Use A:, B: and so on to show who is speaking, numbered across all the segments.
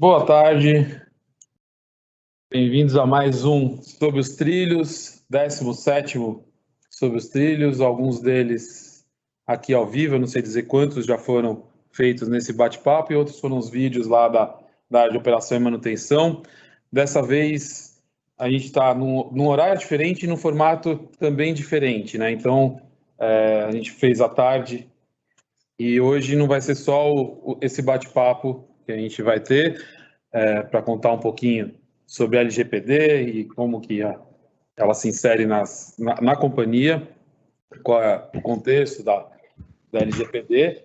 A: Boa tarde, bem-vindos a mais um Sobre os Trilhos, 17º Sobre os Trilhos, alguns deles aqui ao vivo, eu não sei dizer quantos já foram feitos nesse bate-papo e outros foram os vídeos lá da área de operação e manutenção. Dessa vez a gente está num horário diferente e num formato também diferente, né? Então a gente fez à tarde e hoje não vai ser só esse bate-papo que a gente vai ter, para contar um pouquinho sobre a LGPD e como que ela se insere na companhia, qual é o contexto da LGPD,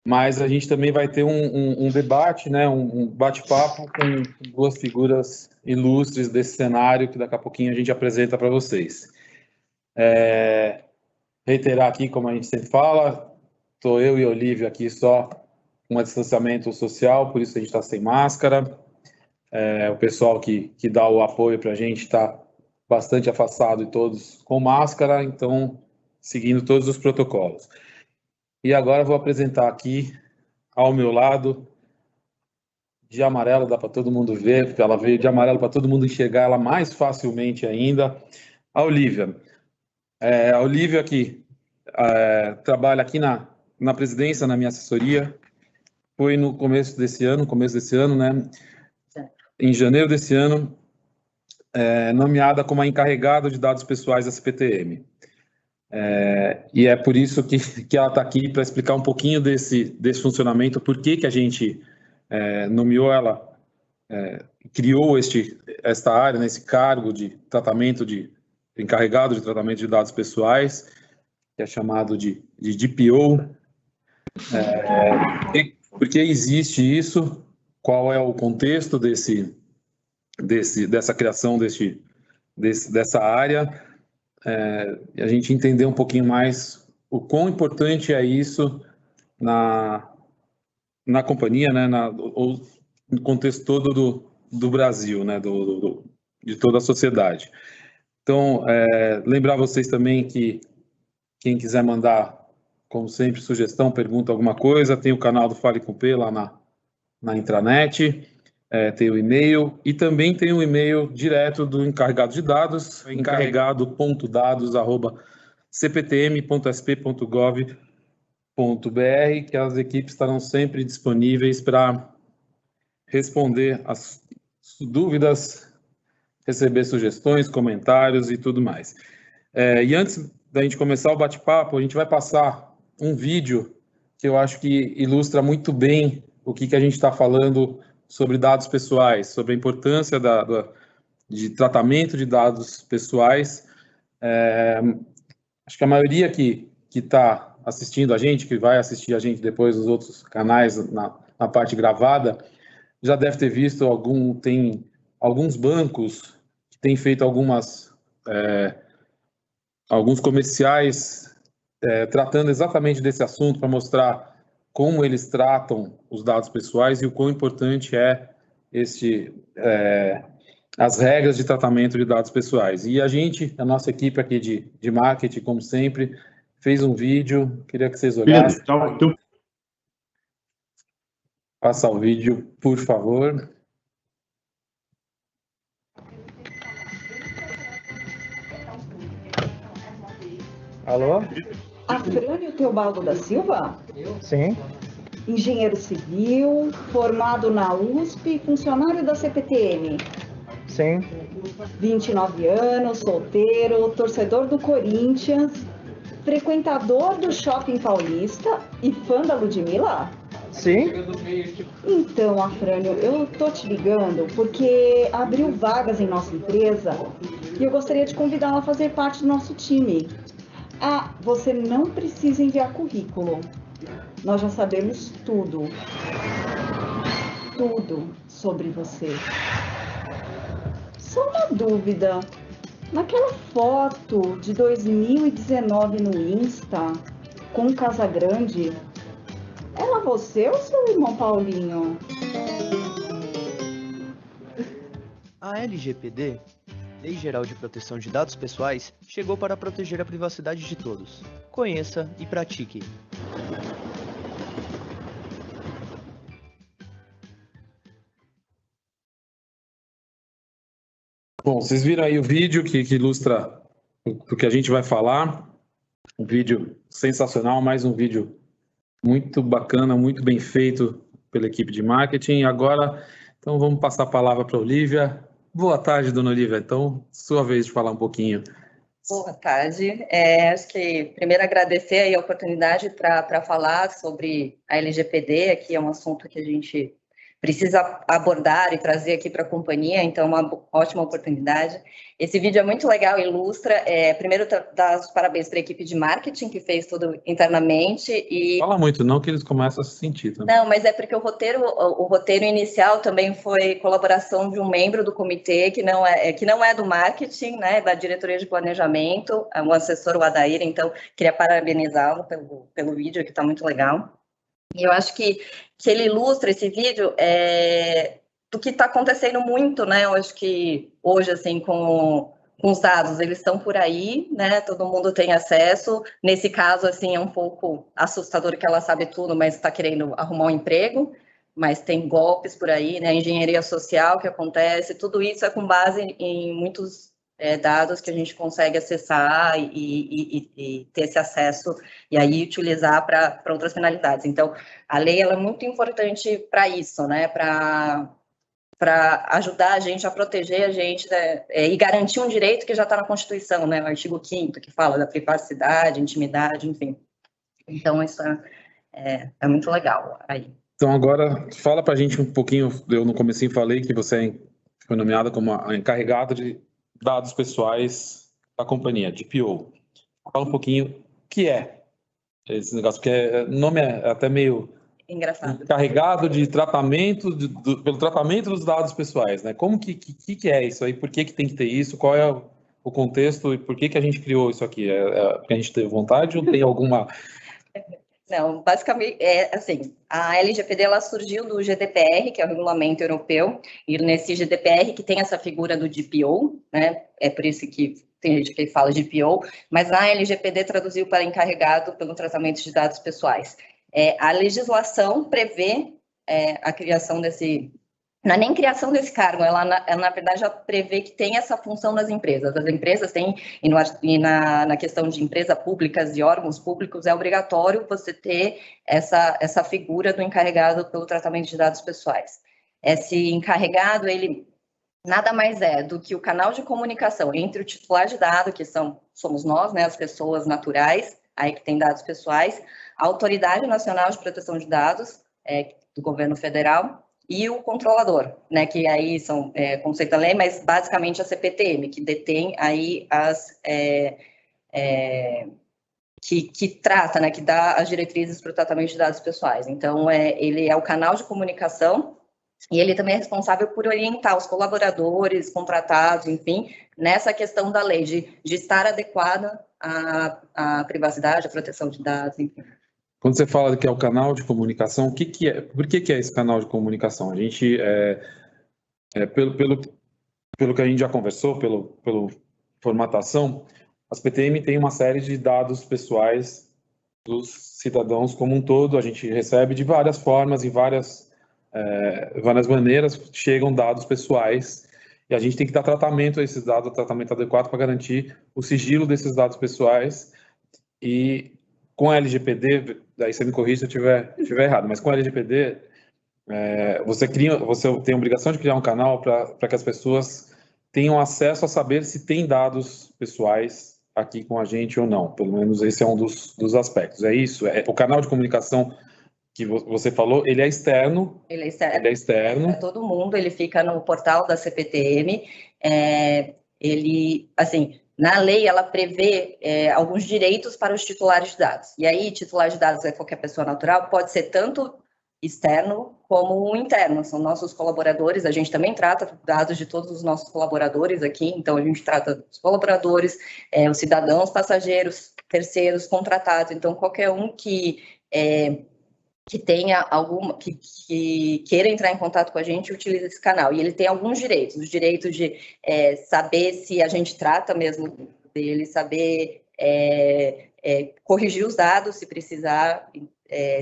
A: mas a gente também vai ter um debate, né, um bate-papo com duas figuras ilustres desse cenário que daqui a pouquinho a gente apresenta para vocês. Reiterar aqui, como a gente sempre fala, estou eu e Olívia aqui só com um distanciamento social, por isso a gente está sem máscara. O pessoal que dá o apoio para a gente está bastante afastado e todos com máscara, então seguindo todos os protocolos. E agora vou apresentar aqui, ao meu lado, de amarelo, dá para todo mundo ver, porque ela veio de amarelo para todo mundo enxergar ela mais facilmente ainda, a Olívia. A Olívia aqui trabalha aqui na presidência, na minha assessoria, foi no começo desse ano, né? Em janeiro desse ano, nomeada como a encarregada de dados pessoais da CPTM. E é por isso que ela está aqui, para explicar um pouquinho desse funcionamento, por que a gente nomeou ela, criou esta área, né, esse cargo de tratamento encarregado de tratamento de dados pessoais, que é chamado de DPO. Por que existe isso? Qual é o contexto dessa criação dessa área? A gente entender um pouquinho mais o quão importante é isso na companhia, né, ou no contexto todo do Brasil, né, de toda a sociedade. Então, lembrar vocês também que quem quiser mandar, como sempre, sugestão, pergunta, alguma coisa, tem o canal do Fale com P lá na intranet, tem o e-mail, e também tem o e-mail direto do encarregado de dados, encarregado.dados@cptm.sp.gov.br, que as equipes estarão sempre disponíveis para responder as dúvidas, receber sugestões, comentários e tudo mais. E antes da gente começar o bate-papo, a gente vai passar um vídeo que eu acho que ilustra muito bem o que a gente está falando sobre dados pessoais, sobre a importância de tratamento de dados pessoais. Acho que a maioria que está assistindo a gente, que vai assistir a gente depois nos outros canais, na parte gravada, já deve ter visto tem alguns bancos que têm feito alguns comerciais tratando exatamente desse assunto para mostrar como eles tratam os dados pessoais e o quão importante as regras de tratamento de dados pessoais. E a nossa equipe aqui de marketing, como sempre, fez um vídeo, queria que vocês olhassem. Passa o vídeo, por favor.
B: Alô?
C: Afrânio Teobaldo da Silva?
B: Sim.
C: Engenheiro civil, formado na USP, funcionário da CPTM.
B: Sim.
C: 29 anos, solteiro, torcedor do Corinthians, frequentador do Shopping Paulista e fã da Ludmilla?
B: Sim.
C: Então, Afrânio, eu tô te ligando porque abriu vagas em nossa empresa e eu gostaria de convidá-la a fazer parte do nosso time. Você não precisa enviar currículo. Nós já sabemos tudo sobre você. Só uma dúvida. Naquela foto de 2019 no Insta, com o Casagrande, era você ou seu irmão Paulinho?
D: A LGPD, Lei Geral de Proteção de Dados Pessoais, chegou para proteger a privacidade de todos. Conheça e pratique.
A: Bom, vocês viram aí o vídeo que ilustra o que a gente vai falar. Um vídeo sensacional, mais um vídeo muito bacana, muito bem feito pela equipe de marketing. Agora, então vamos passar a palavra para a Olivia. Boa tarde, dona Olivia. Então, sua vez de falar um pouquinho.
E: Boa tarde. Acho que primeiro agradecer aí a oportunidade para falar sobre a LGPD, que é um assunto que a gente precisa abordar e trazer aqui para a companhia, então uma ótima oportunidade. Esse vídeo é muito legal, ilustra. Primeiro, dar os parabéns para a equipe de marketing, que fez tudo internamente. E
A: fala muito, não, que eles começam a se sentir também.
E: Não, mas é porque o roteiro inicial também foi colaboração de um membro do comitê, que não é do marketing, né, da diretoria de planejamento, o assessor, o Adair. Então, queria parabenizá-lo pelo vídeo, que está muito legal. E eu acho que ele ilustra esse vídeo do que está acontecendo muito, né? Eu acho que hoje, assim, com os dados, eles estão por aí, né? Todo mundo tem acesso. Nesse caso, assim, é um pouco assustador que ela sabe tudo, mas está querendo arrumar um emprego. Mas tem golpes por aí, né? Engenharia social que acontece. Tudo isso é com base em muitos dados que a gente consegue acessar e ter esse acesso e aí utilizar para outras finalidades. Então, a lei ela é muito importante para isso, né? Para ajudar a gente a proteger a gente, né? E garantir um direito que já está na Constituição, né? O artigo 5º, que fala da privacidade, intimidade, enfim. Então, isso é muito legal aí.
A: Então, agora, fala para a gente um pouquinho, eu no comecinho falei que você foi nomeada como a encarregada de dados pessoais da companhia, DPO. Fala um pouquinho o que é esse negócio, porque o nome é até meio
E: engraçado.
A: Encarregado de tratamento, pelo tratamento dos dados pessoais, né? Como que é isso aí? Por que tem que ter isso? Qual é o contexto e por que a gente criou isso aqui? Porque a gente teve vontade ou tem alguma...
E: Não, basicamente, assim, a LGPD, ela surgiu do GDPR, que é o Regulamento Europeu, e nesse GDPR que tem essa figura do DPO, né, é por isso que tem gente que fala DPO, mas na LGPD traduziu para encarregado pelo tratamento de dados pessoais. A legislação prevê a criação desse... Não é nem criação desse cargo, ela na verdade já prevê que tem essa função nas empresas. As empresas têm, e na questão de empresas públicas e órgãos públicos, é obrigatório você ter essa figura do encarregado pelo tratamento de dados pessoais. Esse encarregado, ele nada mais é do que o canal de comunicação entre o titular de dado, que somos nós, né, as pessoas naturais, aí que tem dados pessoais, a Autoridade Nacional de Proteção de Dados, do governo federal, e o controlador, né, que aí são conceito da lei, mas basicamente a CPTM, que detém aí que trata, né, que dá as diretrizes para o tratamento de dados pessoais. Então, ele é o canal de comunicação e ele também é responsável por orientar os colaboradores, contratados, enfim, nessa questão da lei, de estar adequada à privacidade, à proteção de dados, enfim.
A: Quando você fala que é o canal de comunicação, por que é esse canal de comunicação? A gente, pelo que a gente já conversou, pela formatação, as PTM tem uma série de dados pessoais dos cidadãos como um todo, a gente recebe de várias formas, em várias maneiras, chegam dados pessoais, e a gente tem que dar tratamento a esses dados, tratamento adequado para garantir o sigilo desses dados pessoais, e com a LGPD, daí você me corrige se eu estiver errado, mas com a LGPD, você tem a obrigação de criar um canal para que as pessoas tenham acesso a saber se tem dados pessoais aqui com a gente ou não. Pelo menos esse é um dos aspectos. É isso? O canal de comunicação que você falou, ele é externo?
E: Ele é externo.
A: Ele é externo.
E: Para todo mundo, ele fica no portal da CPTM. Ele, assim... Na lei, ela prevê alguns direitos para os titulares de dados. E aí, titular de dados é qualquer pessoa natural, pode ser tanto externo como interno. São nossos colaboradores, a gente também trata dados de todos os nossos colaboradores aqui, então a gente trata dos colaboradores, os cidadãos, passageiros, terceiros, contratados. Então, qualquer um que tenha alguma, que queira entrar em contato com a gente, utiliza esse canal. E ele tem alguns direitos, os direitos de saber se a gente trata mesmo dele, saber corrigir os dados, se precisar,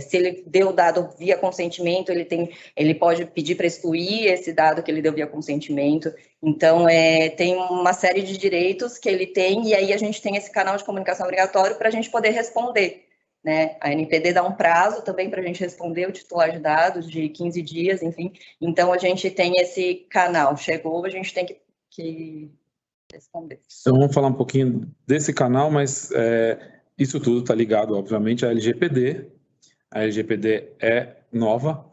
E: se ele deu o dado via consentimento, ele pode pedir para excluir esse dado que ele deu via consentimento. Então, tem uma série de direitos que ele tem, e aí a gente tem esse canal de comunicação obrigatório para a gente poder responder, né? A NPD dá um prazo também para a gente responder o titular de dados, de 15 dias, enfim. Então, a gente tem esse canal. Chegou, a gente tem que responder.
A: Então, vamos falar um pouquinho desse canal, mas isso tudo está ligado, obviamente, à LGPD. A LGPD é nova,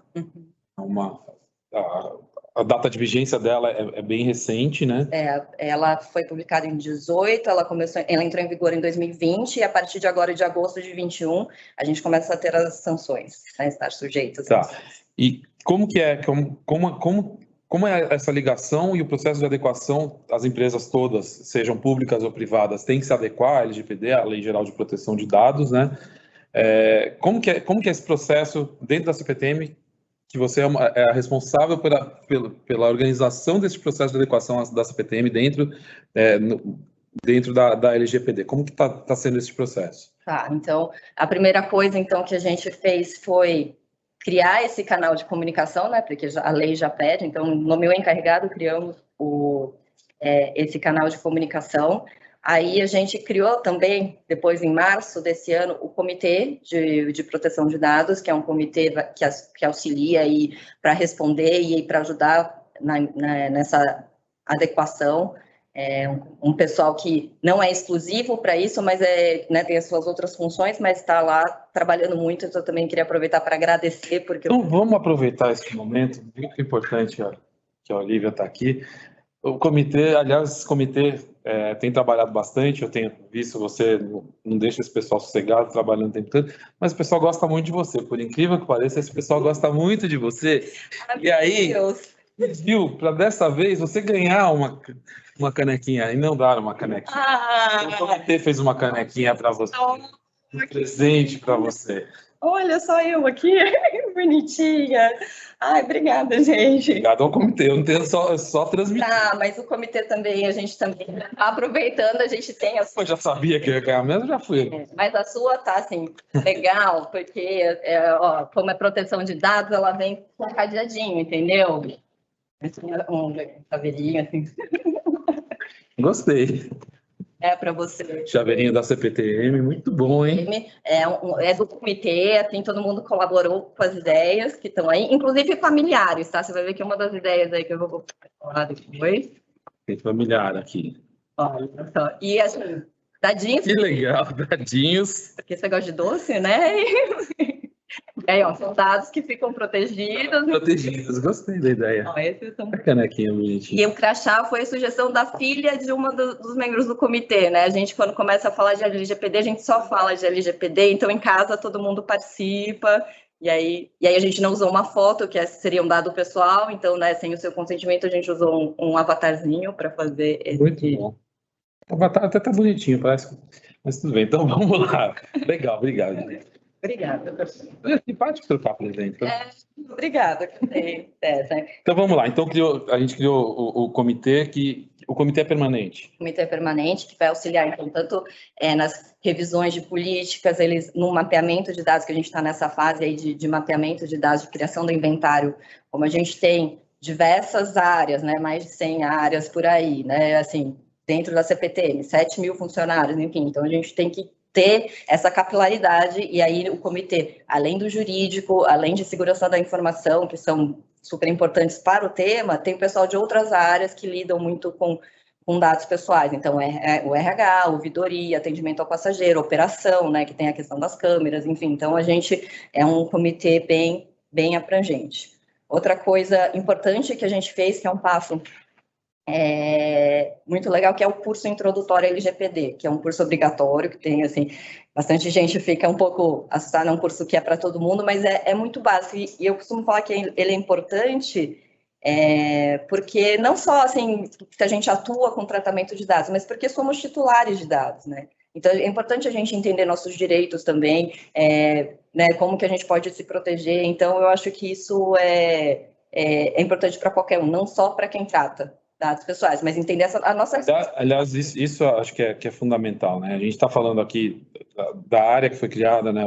A: a data de vigência dela é bem recente, né?
E: Ela foi publicada em 2018, ela entrou em vigor em 2020, e a partir de agora, de agosto de 2021, a gente começa a ter as sanções, né, estar sujeitos.
A: Tá. E como que é, como é essa ligação e o processo de adequação, as empresas todas, sejam públicas ou privadas, têm que se adequar à LGPD, à Lei Geral de Proteção de Dados, né? Como que é esse processo dentro da CPTM, que você é a responsável pela organização desse processo de adequação da CPTM dentro da LGPD? Como que está sendo esse processo?
E: Tá, então, a primeira coisa então que a gente fez foi criar esse canal de comunicação, né, porque a lei já pede, então, no meu encarregado, criamos esse canal de comunicação. Aí a gente criou também, depois em março desse ano, o Comitê de Proteção de Dados, que é um comitê que auxilia para responder e para ajudar nessa adequação. Um pessoal que não é exclusivo para isso, mas tem as suas outras funções, mas está lá trabalhando muito, então eu também queria aproveitar para agradecer.
A: Então vamos aproveitar esse momento, muito importante que a Olivia está aqui. O comitê, aliás, esse comitê tem trabalhado bastante, eu tenho visto você, não deixa esse pessoal sossegado, trabalhando o tempo todo, mas o pessoal gosta muito de você, por incrível que pareça, esse pessoal gosta muito de você. E aí, pediu para dessa vez você ganhar uma canequinha, e não dar uma canequinha. O comitê fez uma canequinha para você, um presente para você.
E: Olha só eu aqui, bonitinha. Ai, obrigada, gente.
A: Obrigado ao comitê, eu não tenho só transmitir.
E: Tá, mas o comitê também, a gente também está aproveitando, a gente tem a sua.
A: Eu já sabia que ia ganhar mesmo, já fui.
E: Mas a sua tá, assim, legal, porque, como é proteção de dados, ela vem com um cadeadinho, entendeu? Um chaveirinho, assim.
A: Gostei.
E: Para você.
A: Chaveirinho da CPTM, muito bom, hein?
E: É do comitê, assim, todo mundo colaborou com as ideias que estão aí, inclusive familiares, tá? Você vai ver que uma das ideias aí que eu vou falar depois.
A: Tem familiar aqui.
E: Olha só. E, assim, dadinhos.
A: Que legal, dadinhos.
E: Porque você gosta de doce, né? E aí, são dados que ficam protegidos.
A: Protegidos, gostei da ideia.
E: Esses são...
A: A canequinha bonitinha.
E: E o crachá foi a sugestão da filha de uma dos membros do comitê, né? A gente, quando começa a falar de LGPD, a gente só fala de LGPD, então em casa todo mundo participa, e aí a gente não usou uma foto, que seria um dado pessoal, então, né, sem o seu consentimento, a gente usou um avatarzinho para fazer esse...
A: Muito bom. O avatar até tá bonitinho, parece, mas tudo bem, então vamos lá. Legal, obrigado, gente.
E: Obrigada.
A: É simpático trocar presente.
E: Obrigada.
A: Então vamos lá. Então a gente criou o comitê o comitê é permanente.
E: O comitê é permanente, que vai auxiliar, então, tanto nas revisões de políticas, no mapeamento de dados, que a gente está nessa fase aí de mapeamento de dados, de criação do inventário, como a gente tem diversas áreas, né, mais de 100 áreas por aí, né, assim, dentro da CPTM, 7 mil funcionários, enfim, então a gente tem que ter essa capilaridade, e aí o comitê, além do jurídico, além de segurança da informação, que são super importantes para o tema, tem o pessoal de outras áreas que lidam muito com dados pessoais, então o RH, ouvidoria, atendimento ao passageiro, operação, né, que tem a questão das câmeras, enfim, então a gente é um comitê bem abrangente. Outra coisa importante que a gente fez, que é um passo muito legal, que é o curso introdutório LGPD, que é um curso obrigatório, que tem, assim, bastante gente fica um pouco assustada, é um curso que é para todo mundo, mas é muito básico, e eu costumo falar que ele é importante, porque não só, assim, que a gente atua com tratamento de dados, mas porque somos titulares de dados, né? Então, é importante a gente entender nossos direitos também, né, como que a gente pode se proteger, então eu acho que isso é importante para qualquer um, não só para quem trata dados pessoais, mas entender a nossa...
A: Aliás, isso acho que é fundamental, né? A gente está falando aqui da área que foi criada, né?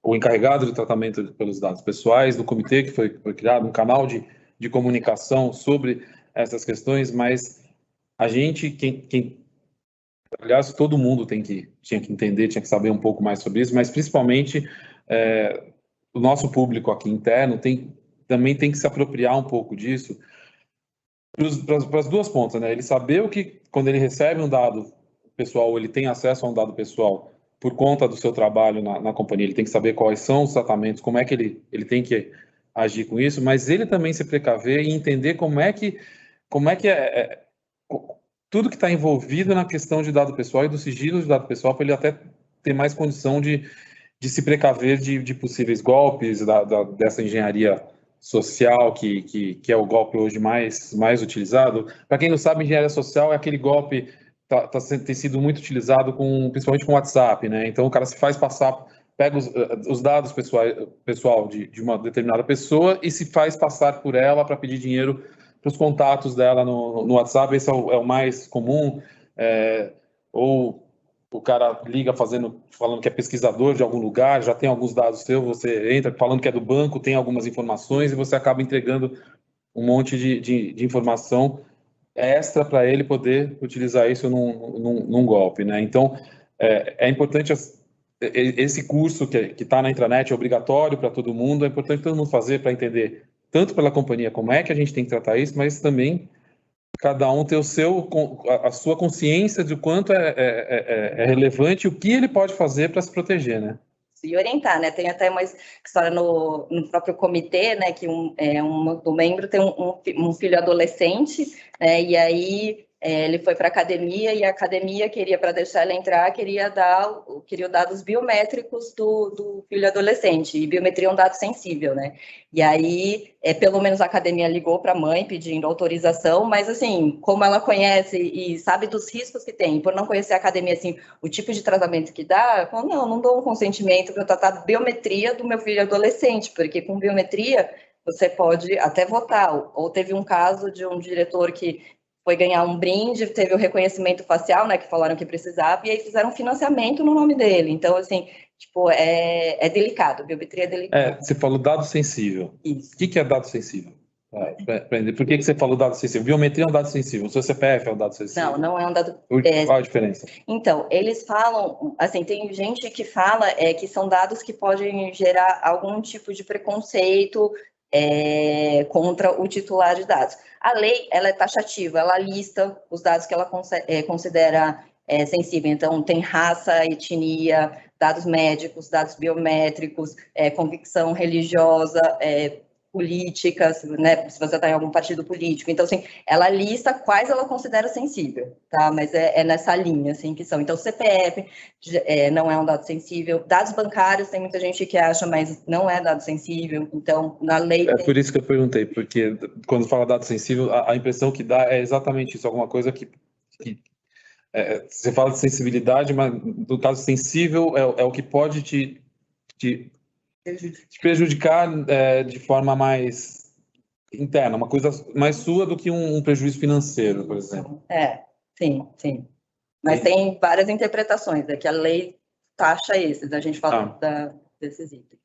A: o encarregado de tratamento pelos dados pessoais, do comitê que foi criado, um canal de comunicação sobre essas questões, mas a gente, aliás, todo mundo tinha que entender, tinha que saber um pouco mais sobre isso, mas principalmente o nosso público aqui interno também tem que se apropriar um pouco disso para as duas pontas, né? Ele saber quando ele recebe um dado pessoal, ele tem acesso a um dado pessoal por conta do seu trabalho na companhia, ele tem que saber quais são os tratamentos, como é que ele tem que agir com isso, mas ele também se precaver e entender como é que tudo que está envolvido na questão de dado pessoal e do sigilo de dado pessoal, para ele até ter mais condição de se precaver de possíveis golpes, dessa engenharia social, que é o golpe hoje mais utilizado. Para quem não sabe, engenharia social é aquele golpe tem sido muito utilizado principalmente com WhatsApp, né? Então o cara se faz passar, pega os dados pessoal de uma determinada pessoa e se faz passar por ela para pedir dinheiro para os contatos dela no WhatsApp. Esse é o mais comum. Ou o cara liga falando que é pesquisador de algum lugar, já tem alguns dados seus, você entra falando que é do banco, tem algumas informações e você acaba entregando um monte de informação extra para ele poder utilizar isso num golpe, né? Então, é importante esse curso que está na intranet, é obrigatório para todo mundo, é importante todo mundo fazer para entender, tanto pela companhia, como é que a gente tem que tratar isso, mas também cada um ter a sua consciência de quanto é relevante e o que ele pode fazer para se proteger, né?
E: E orientar, né? Tem até uma história no próprio comitê, né? Que do membro tem um filho adolescente, né? E aí ele foi para a academia e a academia queria, para deixar ele entrar, queria os dados biométricos do filho adolescente, e biometria é um dado sensível, né? E aí, pelo menos a academia ligou para a mãe pedindo autorização, mas assim, como ela conhece e sabe dos riscos que tem, por não conhecer a academia, assim, o tipo de tratamento que dá, ela falou, não dou um consentimento para tratar biometria do meu filho adolescente, porque com biometria você pode até votar. Ou teve um caso de um diretor que foi ganhar um brinde, teve o reconhecimento facial, né, que falaram que precisava, e aí fizeram um financiamento no nome dele. Então, assim, tipo, é delicado, biometria é delicado.
A: Você falou dado sensível.
E: Isso.
A: O que é dado sensível? Por que você falou dado sensível? Biometria é um dado sensível, o seu CPF é um dado sensível?
E: Não é um dado...
A: Qual a diferença?
E: Então, eles falam, assim, tem gente que fala que são dados que podem gerar algum tipo de preconceito contra o titular de dados. A lei, ela é taxativa, ela lista os dados que ela considera sensível. Então, tem raça, etnia, dados médicos, dados biométricos, convicção religiosa, políticas, né, se você está em algum partido político. Então, assim, ela lista quais ela considera sensível, tá? Mas é nessa linha, assim, que são. Então, CPF não é um dado sensível. Dados bancários, tem muita gente que acha, mas não é dado sensível. Então, na lei...
A: por isso que eu perguntei, porque quando fala dado sensível, a impressão que dá é exatamente isso, alguma coisa que você fala de sensibilidade, mas no caso sensível é o que pode te prejudicar de forma mais interna, uma coisa mais sua do que um prejuízo financeiro, por exemplo.
E: Sim. Mas tem várias interpretações, que a lei taxa esses, a gente fala desses itens.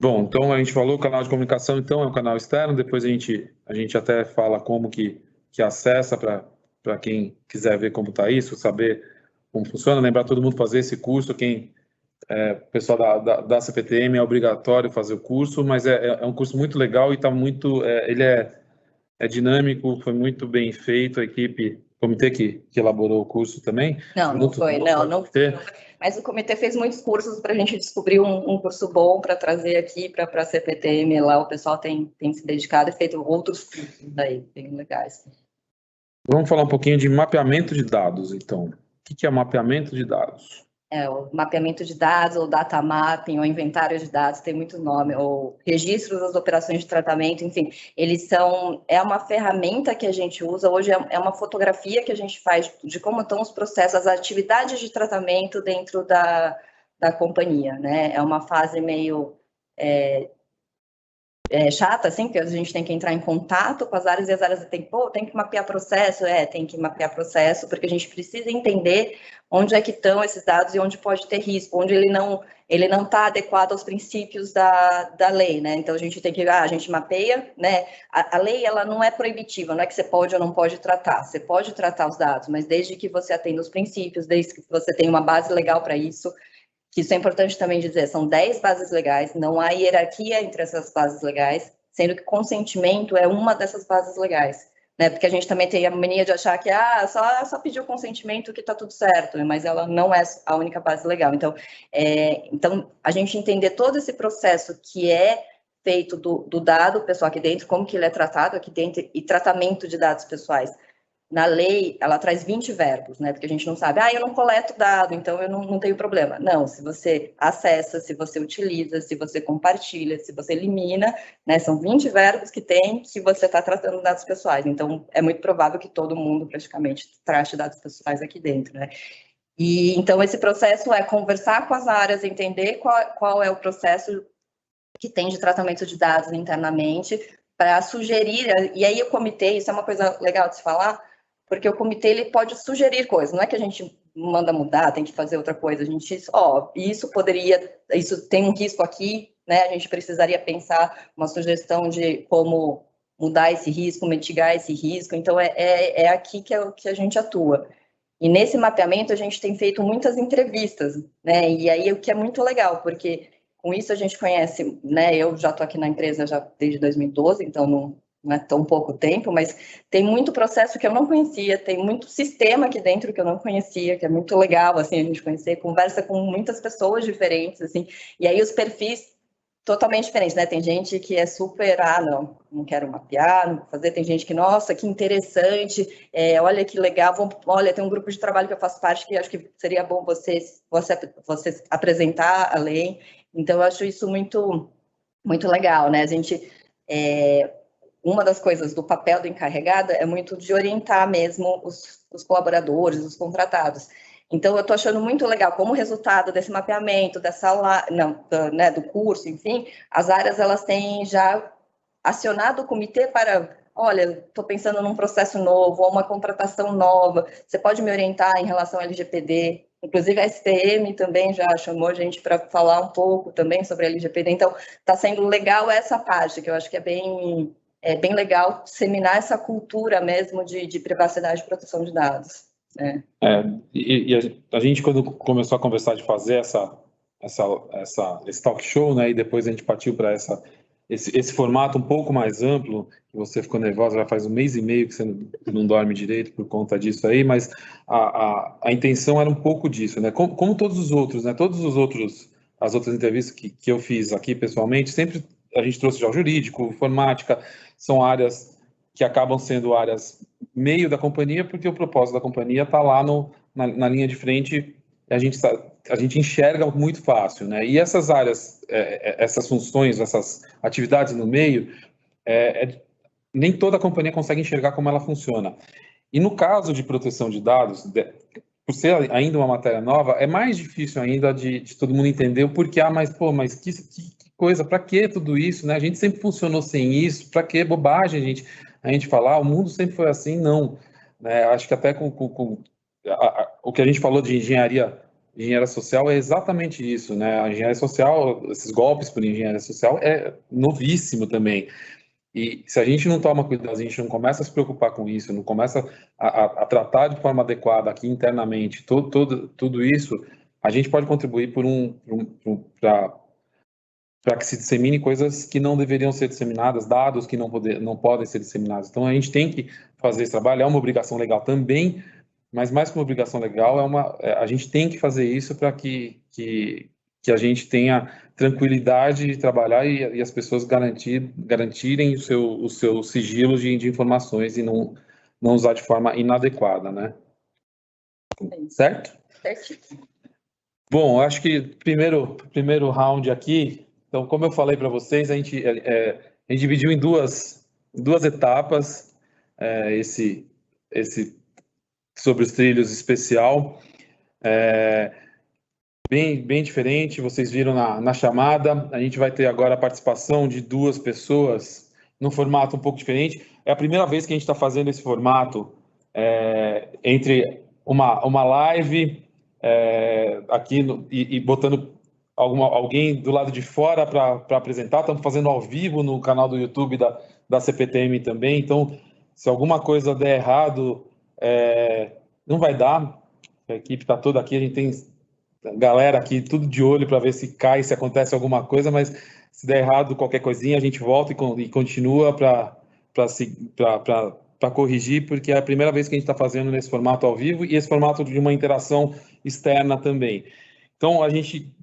A: Bom, então a gente falou, o canal de comunicação, então, é um canal externo, depois a gente até fala como que acessa para quem quiser ver como está isso, saber como funciona, lembrar todo mundo fazer esse curso, o pessoal da CPTM é obrigatório fazer o curso, mas é um curso muito legal e está muito, ele é dinâmico, foi muito bem feito, a equipe, o comitê que elaborou o curso também.
E: Não foi. Mas o comitê fez muitos cursos para a gente descobrir um curso bom para trazer aqui para a CPTM, lá o pessoal tem se dedicado e feito outros cursos aí, bem legais.
A: Vamos falar um pouquinho de mapeamento de dados, então. O que é mapeamento de dados?
E: O mapeamento de dados, ou data mapping, ou inventário de dados, tem muito nome, ou registros das operações de tratamento, enfim, é uma ferramenta que a gente usa, hoje é uma fotografia que a gente faz de como estão os processos, as atividades de tratamento dentro da companhia, né? É uma fase meio chata, assim, porque a gente tem que entrar em contato com as áreas, e as áreas tem que mapear processo, tem que mapear processo, porque a gente precisa entender onde é que estão esses dados e onde pode ter risco, onde ele ele não está adequado aos princípios da lei, né? Então a gente tem que, a gente mapeia, né? A lei, ela não é proibitiva, não é que você pode ou não pode tratar, você pode tratar os dados, mas desde que você atenda os princípios, desde que você tenha uma base legal para isso, que isso é importante também dizer, são 10 bases legais, não há hierarquia entre essas bases legais, sendo que consentimento é uma dessas bases legais. Né, porque a gente também tem a mania de achar que só pedir o consentimento que está tudo certo, mas ela não é a única base legal. Então, a gente entender todo esse processo que é feito do dado pessoal aqui dentro, como que ele é tratado aqui dentro, e tratamento de dados pessoais. Na lei, ela traz 20 verbos, né? Porque a gente não sabe, eu não coleto dado, então eu não tenho problema. Não, se você acessa, se você utiliza, se você compartilha, se você elimina, né? São 20 verbos que tem que você está tratando dados pessoais. Então, é muito provável que todo mundo, praticamente, trate dados pessoais aqui dentro, né? E, então, esse processo é conversar com as áreas, entender qual é o processo que tem de tratamento de dados internamente, para sugerir, e aí o comitê, isso é uma coisa legal de se falar, porque o comitê ele pode sugerir coisas, não é que a gente manda mudar, tem que fazer outra coisa, a gente, isso tem um risco aqui, né, a gente precisaria pensar uma sugestão de como mudar esse risco, mitigar esse risco, então é aqui que a gente atua. E nesse mapeamento a gente tem feito muitas entrevistas, né, e aí o que é muito legal, porque com isso a gente conhece, né, eu já estou aqui na empresa já desde 2012, então não é tão pouco tempo, mas tem muito processo que eu não conhecia, tem muito sistema aqui dentro que eu não conhecia, que é muito legal, assim, a gente conhecer, conversa com muitas pessoas diferentes, assim, e aí os perfis totalmente diferentes, né, tem gente que é super, não quero mapear, não vou fazer, tem gente que, nossa, que interessante, olha que legal, olha, tem um grupo de trabalho que eu faço parte que acho que seria bom vocês apresentar a lei, então eu acho isso muito, muito legal, né, a gente... Uma das coisas do papel do encarregado é muito de orientar mesmo os colaboradores, os contratados. Então, eu estou achando muito legal, como resultado desse mapeamento, do curso, enfim, as áreas elas têm já acionado o comitê para, olha, estou pensando num processo novo, ou uma contratação nova, você pode me orientar em relação ao LGPD, inclusive a STM também já chamou a gente para falar um pouco também sobre a LGPD, então está sendo legal essa parte, que eu acho que é bem legal disseminar essa cultura mesmo de privacidade e proteção de dados. Né?
A: A gente, quando começou a conversar de fazer esse talk show, né, e depois a gente partiu para esse formato um pouco mais amplo, que você ficou nervosa, já faz 1 mês e meio que você não dorme direito por conta disso aí, mas a intenção era um pouco disso, né, como todos os outros, né, as outras entrevistas que eu fiz aqui pessoalmente, sempre a gente trouxe já o jurídico, informática, são áreas que acabam sendo áreas meio da companhia, porque o propósito da companhia está lá na linha de frente, a gente enxerga muito fácil, né? E essas áreas, essas funções, essas atividades no meio, nem toda a companhia consegue enxergar como ela funciona. E no caso de proteção de dados, por ser ainda uma matéria nova, é mais difícil ainda de todo mundo entender o porquê, mas que coisa, para que tudo isso, né? A gente sempre funcionou sem isso, para que bobagem a gente falar, o mundo sempre foi assim, não. Né? Acho que até o que a gente falou de engenharia social é exatamente isso, né? A engenharia social, esses golpes por engenharia social é novíssimo também. E se a gente não toma cuidado, a gente não começa a se preocupar com isso, não começa a tratar de forma adequada aqui internamente tudo isso, a gente pode contribuir para que se dissemine coisas que não deveriam ser disseminadas, dados que não podem ser disseminados. Então, a gente tem que fazer esse trabalho, é uma obrigação legal também, mas mais que uma obrigação legal, a gente tem que fazer isso para que a gente tenha tranquilidade de trabalhar e as pessoas garantirem o seu sigilo de informações e não usar de forma inadequada, né? Certo?
E: Certíssimo.
A: Bom, acho que primeiro round aqui. Então, como eu falei para vocês, a gente dividiu em duas etapas esse sobre os trilhos especial, bem diferente. Vocês viram na chamada. A gente vai ter agora a participação de 2 pessoas num formato um pouco diferente. É a primeira vez que a gente está fazendo esse formato entre uma live aqui e botando alguém do lado de fora para apresentar. Estamos fazendo ao vivo no canal do YouTube da CPTM também, então se alguma coisa der errado, não vai dar. A equipe está toda aqui, a gente tem galera aqui tudo de olho para ver se cai, se acontece alguma coisa, mas se der errado qualquer coisinha, a gente volta e continua para corrigir, porque é a primeira vez que a gente está fazendo nesse formato ao vivo e esse formato de uma interação externa também. Então, a gente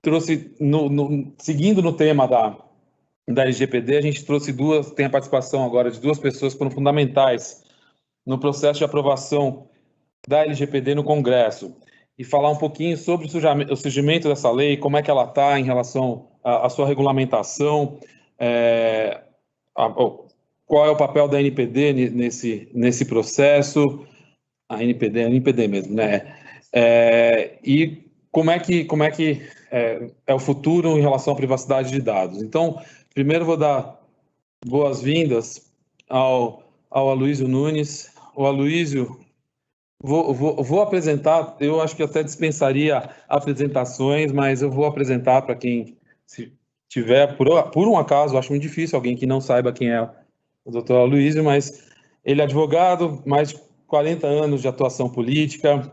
A: trouxe, seguindo no tema da LGPD, a gente trouxe tem a participação agora de 2 pessoas que foram fundamentais no processo de aprovação da LGPD no Congresso, e falar um pouquinho sobre o surgimento dessa lei, como é que ela está em relação à sua regulamentação, qual é o papel da NPD nesse processo, a NPD mesmo, né? E como é que é o futuro em relação à privacidade de dados. Então, primeiro vou dar boas-vindas ao Aloysio Nunes. O Aloysio, vou apresentar, eu acho que até dispensaria apresentações, mas eu vou apresentar para quem tiver, por um acaso, acho muito difícil alguém que não saiba quem é o doutor Aloysio, mas ele é advogado, mais de 40 anos de atuação política,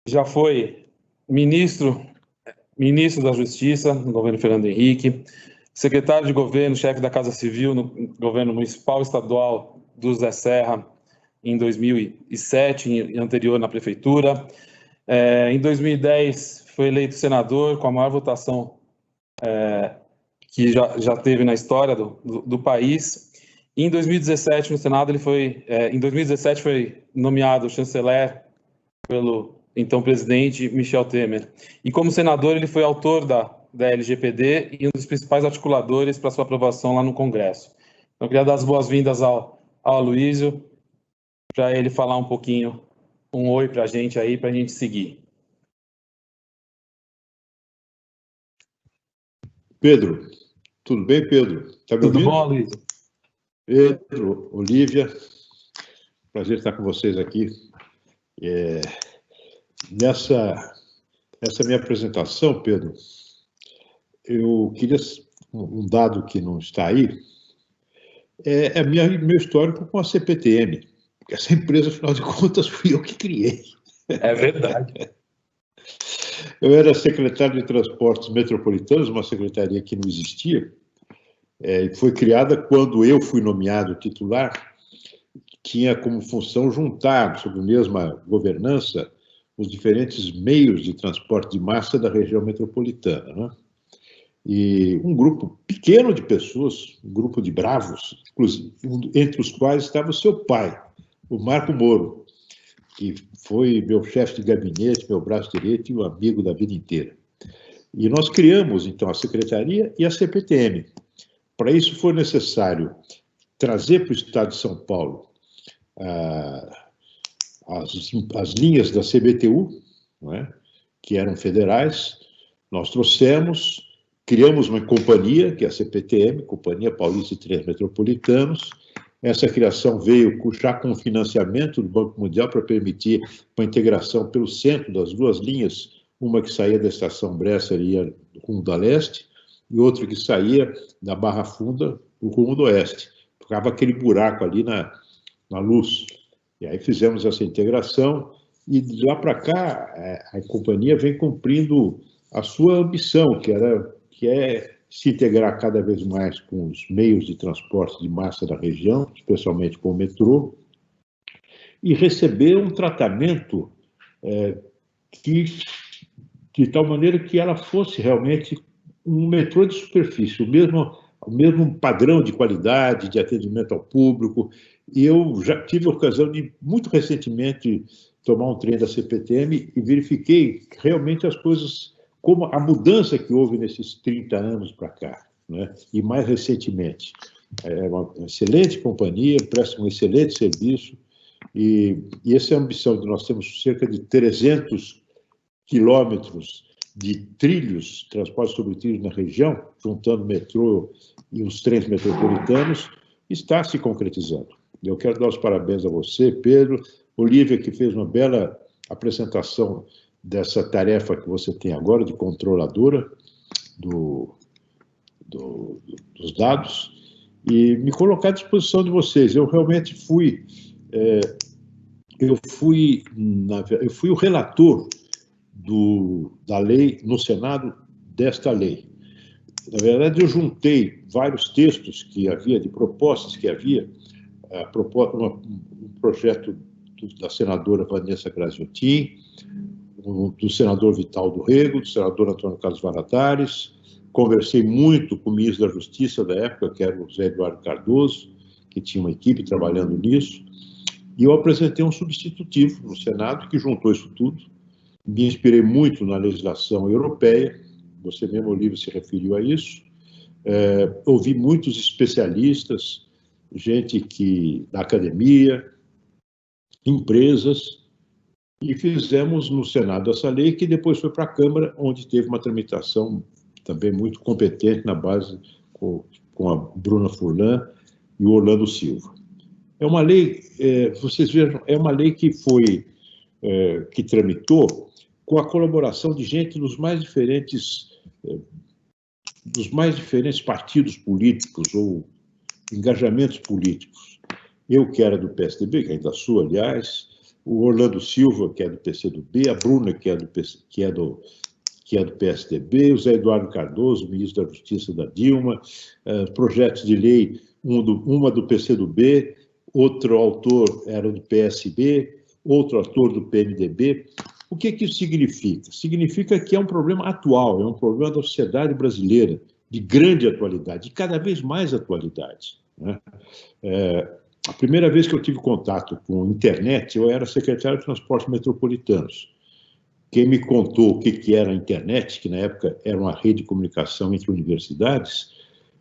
A: já foi ministro da Justiça no governo Fernando Henrique, secretário de governo, chefe da Casa Civil no governo municipal e estadual do Zé Serra em 2007, e anterior na prefeitura. Em 2010 foi eleito senador com a maior votação que já teve na história do país. E em 2017 no Senado em 2017 foi nomeado chanceler pelo então presidente Michel Temer. E como senador ele foi autor da LGPD e um dos principais articuladores para sua aprovação lá no Congresso. Então, eu queria dar as boas-vindas ao Aloysio, para ele falar um pouquinho, um oi para a gente aí, para a gente seguir.
F: Pedro, tudo bem, Pedro? Tá me
A: Tudo
F: ouvindo?
A: bom, Aloysio?
F: Pedro, Olívia, prazer estar com vocês aqui. Nessa minha apresentação, Pedro, eu queria um dado que não está aí, meu histórico com a CPTM, porque essa empresa, afinal de contas, fui eu que criei.
A: É verdade.
F: Eu era secretário de Transportes Metropolitanos, uma secretaria que não existia, e foi criada quando eu fui nomeado titular, tinha como função juntar, sob a mesma governança, os diferentes meios de transporte de massa da região metropolitana, né? E um grupo pequeno de pessoas, um grupo de bravos, inclusive, entre os quais estava o seu pai, o Marco Moro, que foi meu chefe de gabinete, meu braço direito e um amigo da vida inteira. E nós criamos, então, a Secretaria e a CPTM. Para isso foi necessário trazer para o Estado de São Paulo as linhas da CBTU, não é? Que eram federais. Nós trouxemos, criamos uma companhia, que é a CPTM, Companhia Paulista de Trens Metropolitanos. Essa criação veio já com financiamento do Banco Mundial para permitir uma integração pelo centro das 2 linhas, uma que saía da Estação Bresser e ia rumo da leste, e outra que saía da Barra Funda, do rumo do oeste. Ficava aquele buraco ali na luz. E aí fizemos essa integração, e de lá para cá, a companhia vem cumprindo a sua ambição, que é se integrar cada vez mais com os meios de transporte de massa da região, especialmente com o metrô, e receber um tratamento de tal maneira que ela fosse realmente um metrô de superfície, o mesmo padrão de qualidade, de atendimento ao público. E eu já tive a ocasião de, muito recentemente, tomar um trem da CPTM e verifiquei realmente as coisas, como a mudança que houve nesses 30 anos para cá, né? E mais recentemente. É uma excelente companhia, presta um excelente serviço, e essa é a ambição de nós temos cerca de 300 quilômetros de trilhos, transporte sobre trilhos na região, juntando o metrô e os trens metropolitanos, está se concretizando. Eu quero dar os parabéns a você, Pedro, Olívia, que fez uma bela apresentação dessa tarefa que você tem agora de controladora dos dados e me colocar à disposição de vocês. Eu realmente fui o relator da lei no Senado desta lei. Na verdade, eu juntei vários textos que havia, de propostas que havia, um projeto da senadora Vanessa Graziotin, do senador Vital do Rego, do senador Antônio Carlos Valadares. Conversei muito com o ministro da Justiça da época, que era o José Eduardo Cardoso, que tinha uma equipe trabalhando nisso, e eu apresentei um substitutivo no Senado que juntou isso tudo. Me inspirei muito na legislação europeia, você mesmo, Olívio, se referiu a isso. Ouvi muitos especialistas, gente da academia, empresas, e fizemos no Senado essa lei, que depois foi para a Câmara, onde teve uma tramitação também muito competente na base com a Bruna Furlan e o Orlando Silva. É uma lei, vocês vejam, é uma lei que que tramitou com a colaboração de gente dos mais diferentes partidos políticos ou engajamentos políticos. Eu, que era do PSDB, que ainda sou, aliás, o Orlando Silva, que é do PCdoB, a Bruna, que é do PSDB, o Zé Eduardo Cardoso, ministro da Justiça da Dilma, projetos de lei, uma do PCdoB, outro autor era do PSB, outro autor do PMDB. O que isso significa? Significa que é um problema atual, é um problema da sociedade brasileira, de grande atualidade, de cada vez mais atualidade, né? A primeira vez que eu tive contato com a internet, eu era secretário de Transportes Metropolitanos. Quem me contou o que era a internet, que na época era uma rede de comunicação entre universidades,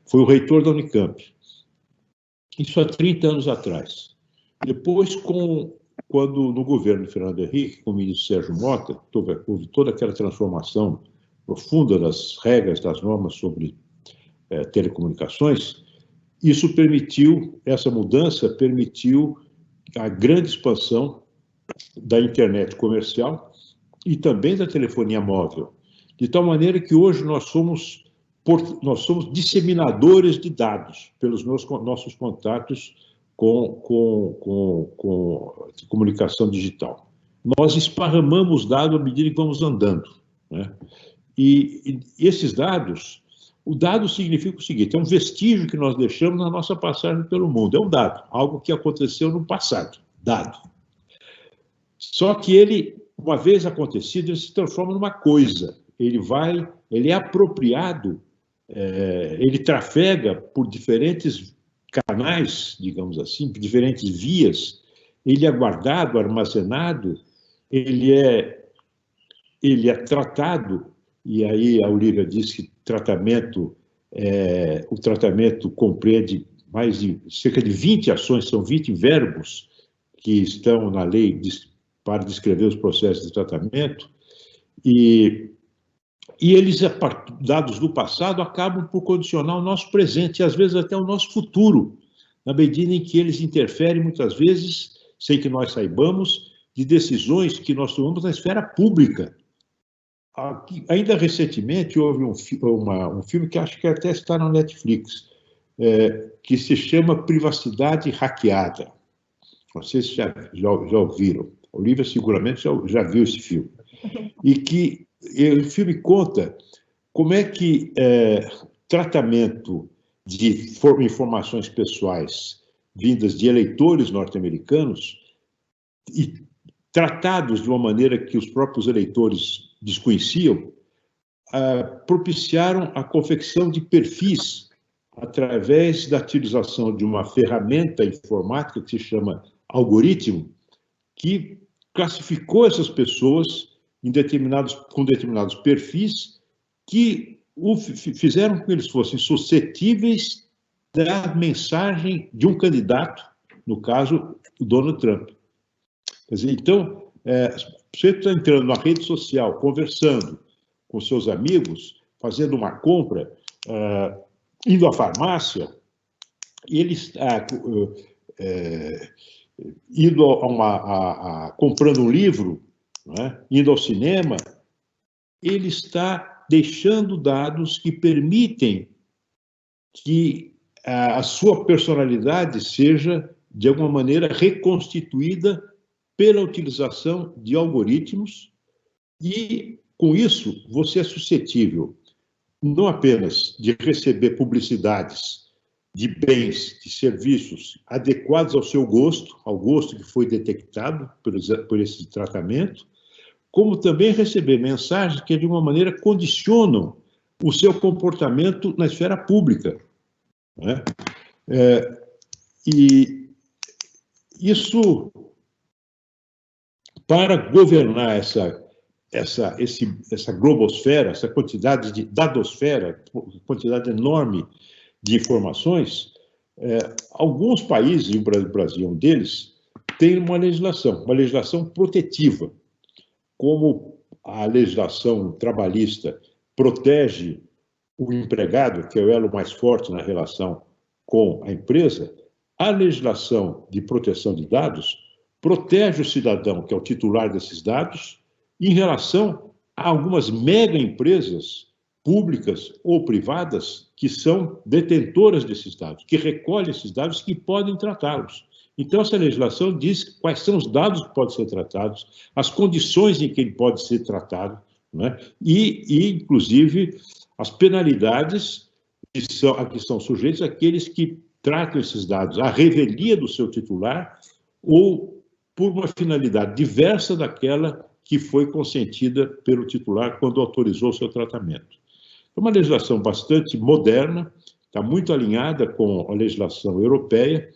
F: foi o reitor da Unicamp. Isso há 30 anos atrás. Depois, quando no governo de Fernando Henrique, com o ministro Sérgio Mota, houve toda aquela transformação profunda das regras, das normas sobre telecomunicações, essa mudança permitiu a grande expansão da internet comercial e também da telefonia móvel, de tal maneira que hoje nós somos disseminadores de dados pelos nossos contatos com comunicação digital. Nós esparramamos dados à medida que vamos andando, né? E esses dados, o dado significa o seguinte: é um vestígio que nós deixamos na nossa passagem pelo mundo, é um dado, algo que aconteceu no passado, dado. Só que ele, uma vez acontecido, ele se transforma numa coisa, ele é apropriado, ele trafega por diferentes canais, digamos assim, por diferentes vias, ele é guardado, armazenado, ele é tratado, e aí a Olívia disse que o tratamento compreende cerca de 20 ações, são 20 verbos que estão na lei para descrever os processos de tratamento, e eles, dados do passado, acabam por condicionar o nosso presente, e às vezes até o nosso futuro, na medida em que eles interferem, muitas vezes, sem que nós saibamos, de decisões que nós tomamos na esfera pública. Ainda recentemente houve um filme que acho que até está na Netflix, que se chama Privacidade Hackeada. Não sei se já ouviram. A Olívia seguramente já viu esse filme. E o filme conta como é que tratamento de informações pessoais vindas de eleitores norte-americanos e tratados de uma maneira que os próprios eleitores desconheciam, propiciaram a confecção de perfis através da utilização de uma ferramenta informática que se chama algoritmo, que classificou essas pessoas com determinados perfis que fizeram com que eles fossem suscetíveis da mensagem de um candidato, no caso, o Donald Trump. Quer dizer, então, você está entrando na rede social, conversando com seus amigos, fazendo uma compra, indo à farmácia, e ele está indo comprando um livro, não é? Indo ao cinema, ele está deixando dados que permitem que a sua personalidade seja, de alguma maneira, reconstituída pela utilização de algoritmos e, com isso, você é suscetível não apenas de receber publicidades de bens, de serviços adequados ao seu gosto, ao gosto que foi detectado por esse tratamento, como também receber mensagens que, de uma maneira, condicionam o seu comportamento na esfera pública, né? E isso, para governar essa globosfera, essa quantidade de dadosfera, quantidade enorme de informações, alguns países, e o Brasil é um deles, tem uma legislação protetiva, como a legislação trabalhista protege o empregado, que é o elo mais forte na relação com a empresa, a legislação de proteção de dados protege o cidadão, que é o titular desses dados, em relação a algumas mega empresas públicas ou privadas que são detentoras desses dados, que recolhem esses dados, que podem tratá-los. Então, essa legislação diz quais são os dados que podem ser tratados, as condições em que ele pode ser tratado, né? E inclusive, as penalidades a que são sujeitos aqueles que tratam esses dados, a revelia do seu titular ou por uma finalidade diversa daquela que foi consentida pelo titular quando autorizou o seu tratamento. É uma legislação bastante moderna, está muito alinhada com a legislação europeia.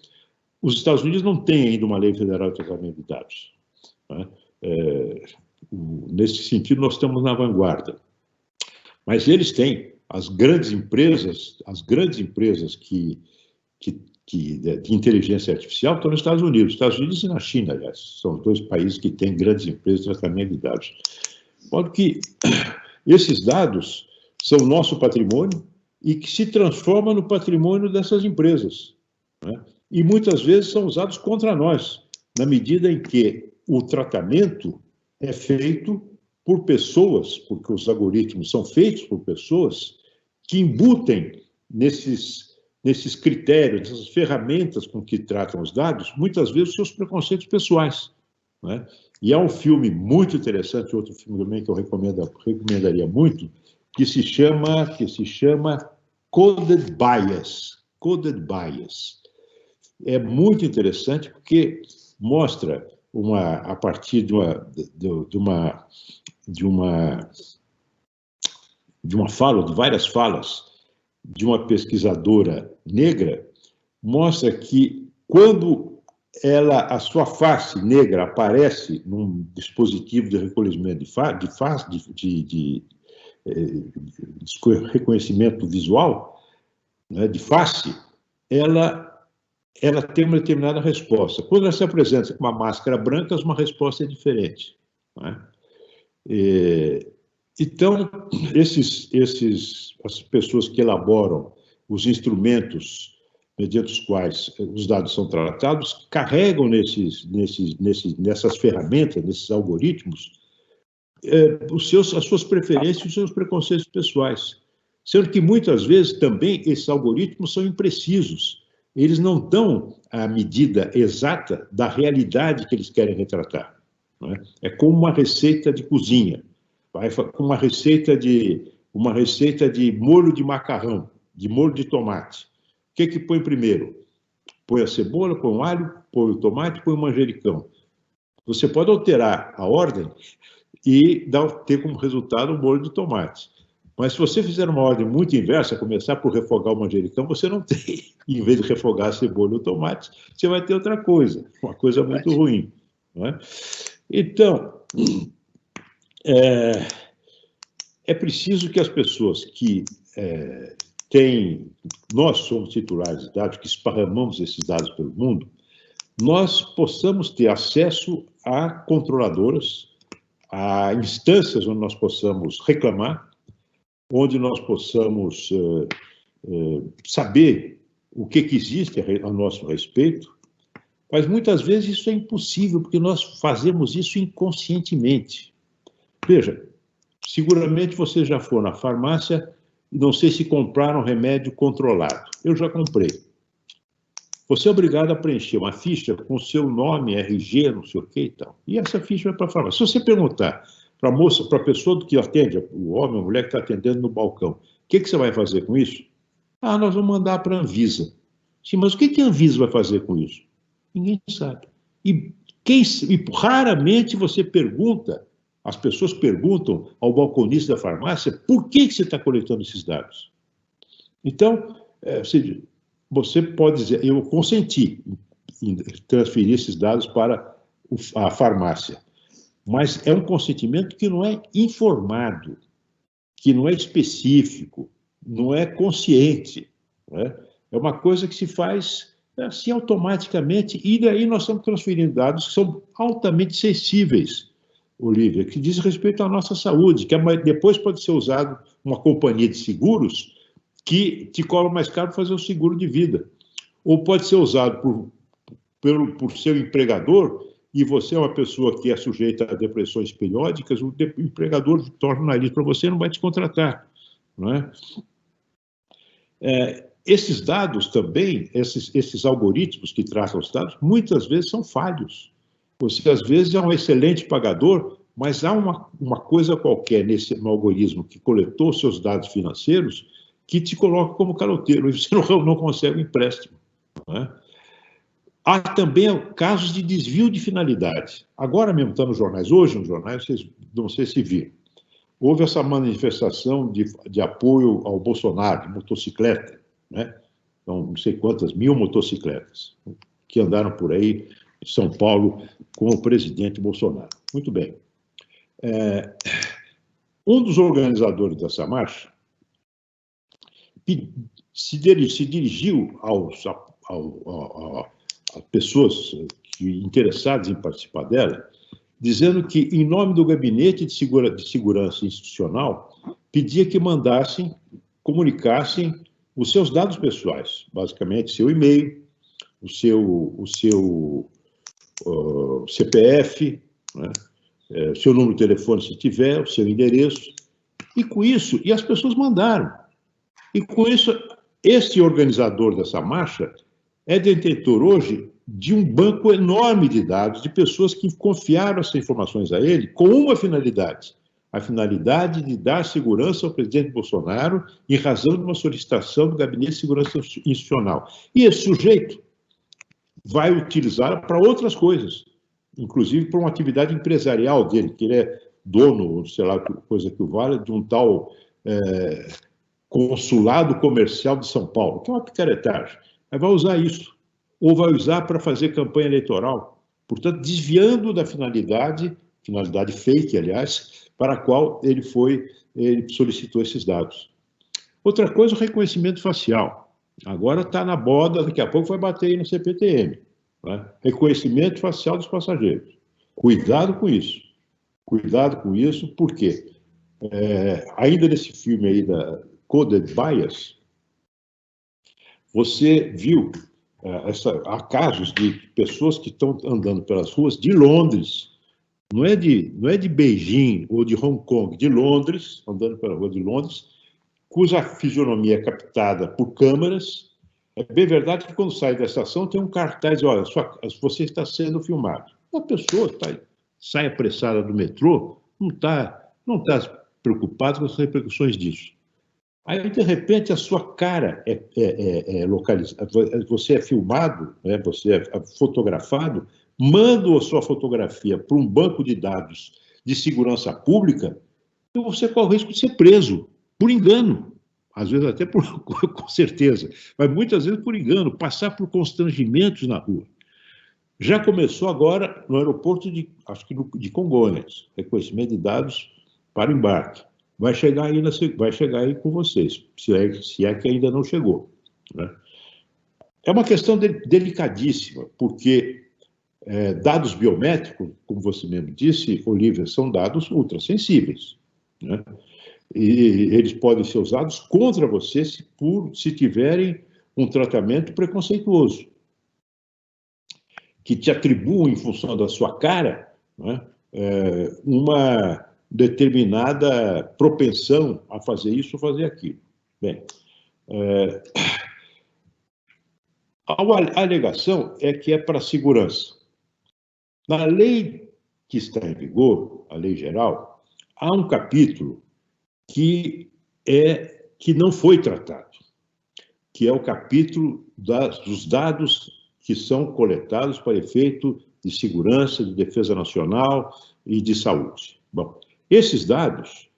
F: Os Estados Unidos não têm ainda uma lei federal de tratamento de dados, né? Nesse sentido, nós estamos na vanguarda. Mas eles têm as grandes empresas de inteligência artificial estão nos Estados Unidos. Estados Unidos e na China, aliás, são os dois países que têm grandes empresas de tratamento de dados. De modo que esses dados são nosso patrimônio e que se transformam no patrimônio dessas empresas, né? E muitas vezes são usados contra nós, na medida em que o tratamento é feito por pessoas, porque os algoritmos são feitos por pessoas que embutem nesses critérios, nessas ferramentas com que tratam os dados, muitas vezes seus preconceitos pessoais, né? E há um filme muito interessante, outro filme também que eu recomendaria muito, que se chama Coded Bias. Coded Bias. É muito interessante porque mostra a partir de várias falas de uma pesquisadora negra, mostra que quando a sua face negra aparece num dispositivo de reconhecimento de reconhecimento visual, né, de face, ela tem uma determinada resposta. Quando ela se apresenta com uma máscara branca, uma resposta é diferente, né? Então, as pessoas que elaboram os instrumentos mediante os quais os dados são tratados, carregam nessas ferramentas, nesses algoritmos, as suas preferências e os seus preconceitos pessoais. Sendo que, muitas vezes, também esses algoritmos são imprecisos. Eles não dão a medida exata da realidade que eles querem retratar, né? É como uma receita de cozinha, com uma receita de molho de macarrão, de molho de tomate. O que põe primeiro? Põe a cebola, põe o alho, põe o tomate, põe o manjericão. Você pode alterar a ordem e ter como resultado um molho de tomate. Mas se você fizer uma ordem muito inversa, começar por refogar o manjericão, você não tem. Em vez de refogar a cebola e o tomate, você vai ter outra coisa, uma coisa muito ruim, não é? Então, é preciso que as pessoas que nós somos titulares de dados, que esparramamos esses dados pelo mundo, nós possamos ter acesso a controladoras, a instâncias onde nós possamos reclamar, onde nós possamos saber o que existe a nosso respeito, Mas muitas vezes isso é impossível, porque nós fazemos isso inconscientemente. Veja, seguramente você já foi na farmácia, não sei se compraram remédio controlado. Eu já comprei. Você é obrigado a preencher uma ficha com o seu nome, RG, não sei o que e tal. E essa ficha vai para a farmácia. Se você perguntar para a moça, para a pessoa que atende, o homem, a mulher que está atendendo no balcão, o que você vai fazer com isso? Ah, nós vamos mandar para a Anvisa. Sim, mas o que a Anvisa vai fazer com isso? Ninguém sabe. E raramente você pergunta, as pessoas perguntam ao balconista da farmácia por que você está coletando esses dados. Então, você pode dizer, eu consenti em transferir esses dados para a farmácia, mas é um consentimento que não é informado, que não é específico, não é consciente, né? É uma coisa que se faz assim automaticamente, e daí nós estamos transferindo dados que são altamente sensíveis, Olívia, que diz respeito à nossa saúde, que depois pode ser usado uma companhia de seguros que te cobra mais caro para fazer o seguro de vida. Ou pode ser usado por seu empregador, e você é uma pessoa que é sujeita a depressões periódicas, o empregador torna o nariz para você e não vai te contratar. Não é? Esses dados também, esses algoritmos que tratam os dados, muitas vezes são falhos. Você, às vezes, é um excelente pagador, mas há uma coisa qualquer no algoritmo que coletou seus dados financeiros que te coloca como caloteiro, e você não consegue um empréstimo. Não é? Há também casos de desvio de finalidade. Agora mesmo está nos jornais, hoje nos jornais, vocês não sei se viram, houve essa manifestação de apoio ao Bolsonaro, de motocicleta, né? Então, não sei quantas mil motocicletas que andaram por aí em São Paulo com o presidente Bolsonaro. Muito bem. Um dos organizadores dessa marcha se dirigiu a pessoas interessadas em participar dela, dizendo que, em nome do Gabinete de Segurança Institucional, pedia que comunicassem os seus dados pessoais, basicamente seu e-mail, o seu CPF, né, seu número de telefone, se tiver, o seu endereço, e as pessoas mandaram. E com isso, esse organizador dessa marcha é detentor hoje de um banco enorme de dados, de pessoas que confiaram essas informações a ele com uma finalidade, a finalidade de dar segurança ao presidente Bolsonaro em razão de uma solicitação do Gabinete de Segurança Institucional. E esse sujeito vai utilizá-la para outras coisas, inclusive para uma atividade empresarial dele, que ele é dono, sei lá, coisa que o vale, de um tal Consulado Comercial de São Paulo, que é uma picaretagem. Mas vai usar isso, ou vai usar para fazer campanha eleitoral, portanto, desviando da finalidade fake, aliás, para a qual ele solicitou esses dados. Outra coisa, o reconhecimento facial. Agora está na moda, daqui a pouco vai bater aí no CPTM. Né? Reconhecimento facial dos passageiros. Cuidado com isso. Cuidado com isso, porque ainda nesse filme aí da Coded Bias, você viu há casos de pessoas que estão andando pelas ruas de Londres, não é de Beijing ou de Hong Kong, de Londres, andando pela rua de Londres, cuja fisionomia é captada por câmeras. É bem verdade que quando sai da estação tem um cartaz, olha, você está sendo filmado. A pessoa sai apressada do metrô, não está preocupada com as repercussões disso. Aí, de repente, a sua cara é localizada, você é filmado, né, você é fotografado, manda a sua fotografia para um banco de dados de segurança pública, e você corre o risco de ser preso, por engano. Às vezes até com certeza, mas muitas vezes por engano, passar por constrangimentos na rua. Já começou agora no aeroporto de Congonhas, reconhecimento de dados para embarque. Vai chegar aí com vocês, se é que ainda não chegou. Né? É uma questão delicadíssima, porque dados biométricos, como você mesmo disse, Olívia, são dados ultrassensíveis. Né? E eles podem ser usados contra você se tiverem um tratamento preconceituoso. que te atribuam, em função da sua cara, né, uma determinada propensão a fazer isso ou fazer aquilo. Bem, a alegação é que é para segurança. Na lei que está em vigor, a lei geral, há um capítulo que não foi tratado, que é o capítulo dos dados que são coletados para efeito de segurança, de defesa nacional e de saúde. Bom, esses dados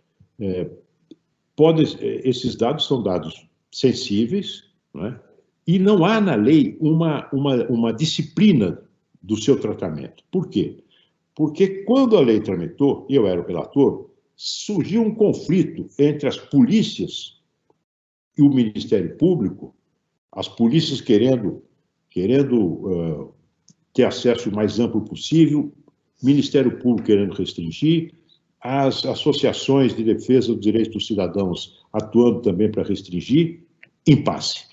F: são dados sensíveis, não é? E não há na lei uma disciplina do seu tratamento. Por quê? Porque quando a lei tramitou, eu era o relator, surgiu um conflito entre as polícias e o Ministério Público, as polícias querendo ter acesso o mais amplo possível, o Ministério Público querendo restringir, as associações de defesa dos direitos dos cidadãos atuando também para restringir, impasse.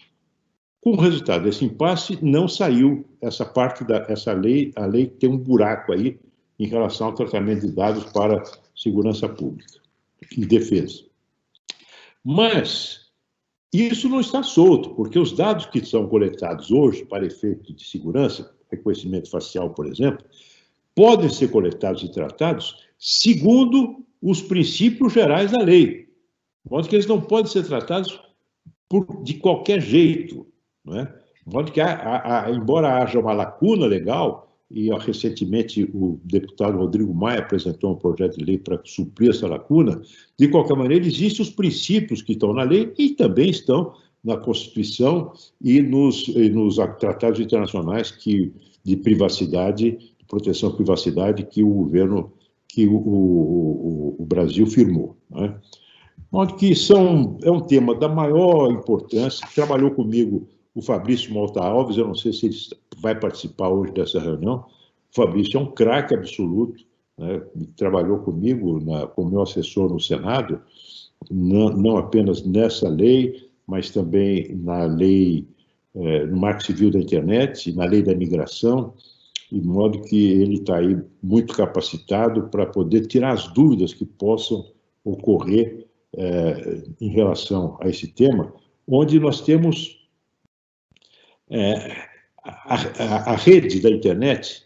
F: Com o resultado desse impasse, não saiu essa parte dessa lei, a lei tem um buraco aí em relação ao tratamento de dados para segurança pública e defesa. Mas isso não está solto, porque os dados que são coletados hoje para efeito de segurança, reconhecimento facial, por exemplo, podem ser coletados e tratados segundo os princípios gerais da lei, de modo que eles não podem ser tratados de qualquer jeito, não é? De modo que, embora haja uma lacuna legal, e recentemente o deputado Rodrigo Maia apresentou um projeto de lei para suprir essa lacuna, de qualquer maneira, existem os princípios que estão na lei e também estão na Constituição e nos tratados internacionais de privacidade, de proteção à privacidade que o governo, o Brasil firmou, não é? De modo que é um tema da maior importância. Trabalhou comigo o Fabrício Malta Alves, eu não sei se ele vai participar hoje dessa reunião. O Fabrício é um craque absoluto, né? Trabalhou comigo como meu assessor no Senado, não apenas nessa lei, mas também na lei, no Marco Civil da Internet, na lei da migração, de modo que ele está aí muito capacitado para poder tirar as dúvidas que possam ocorrer em relação a esse tema, onde nós temos a rede da internet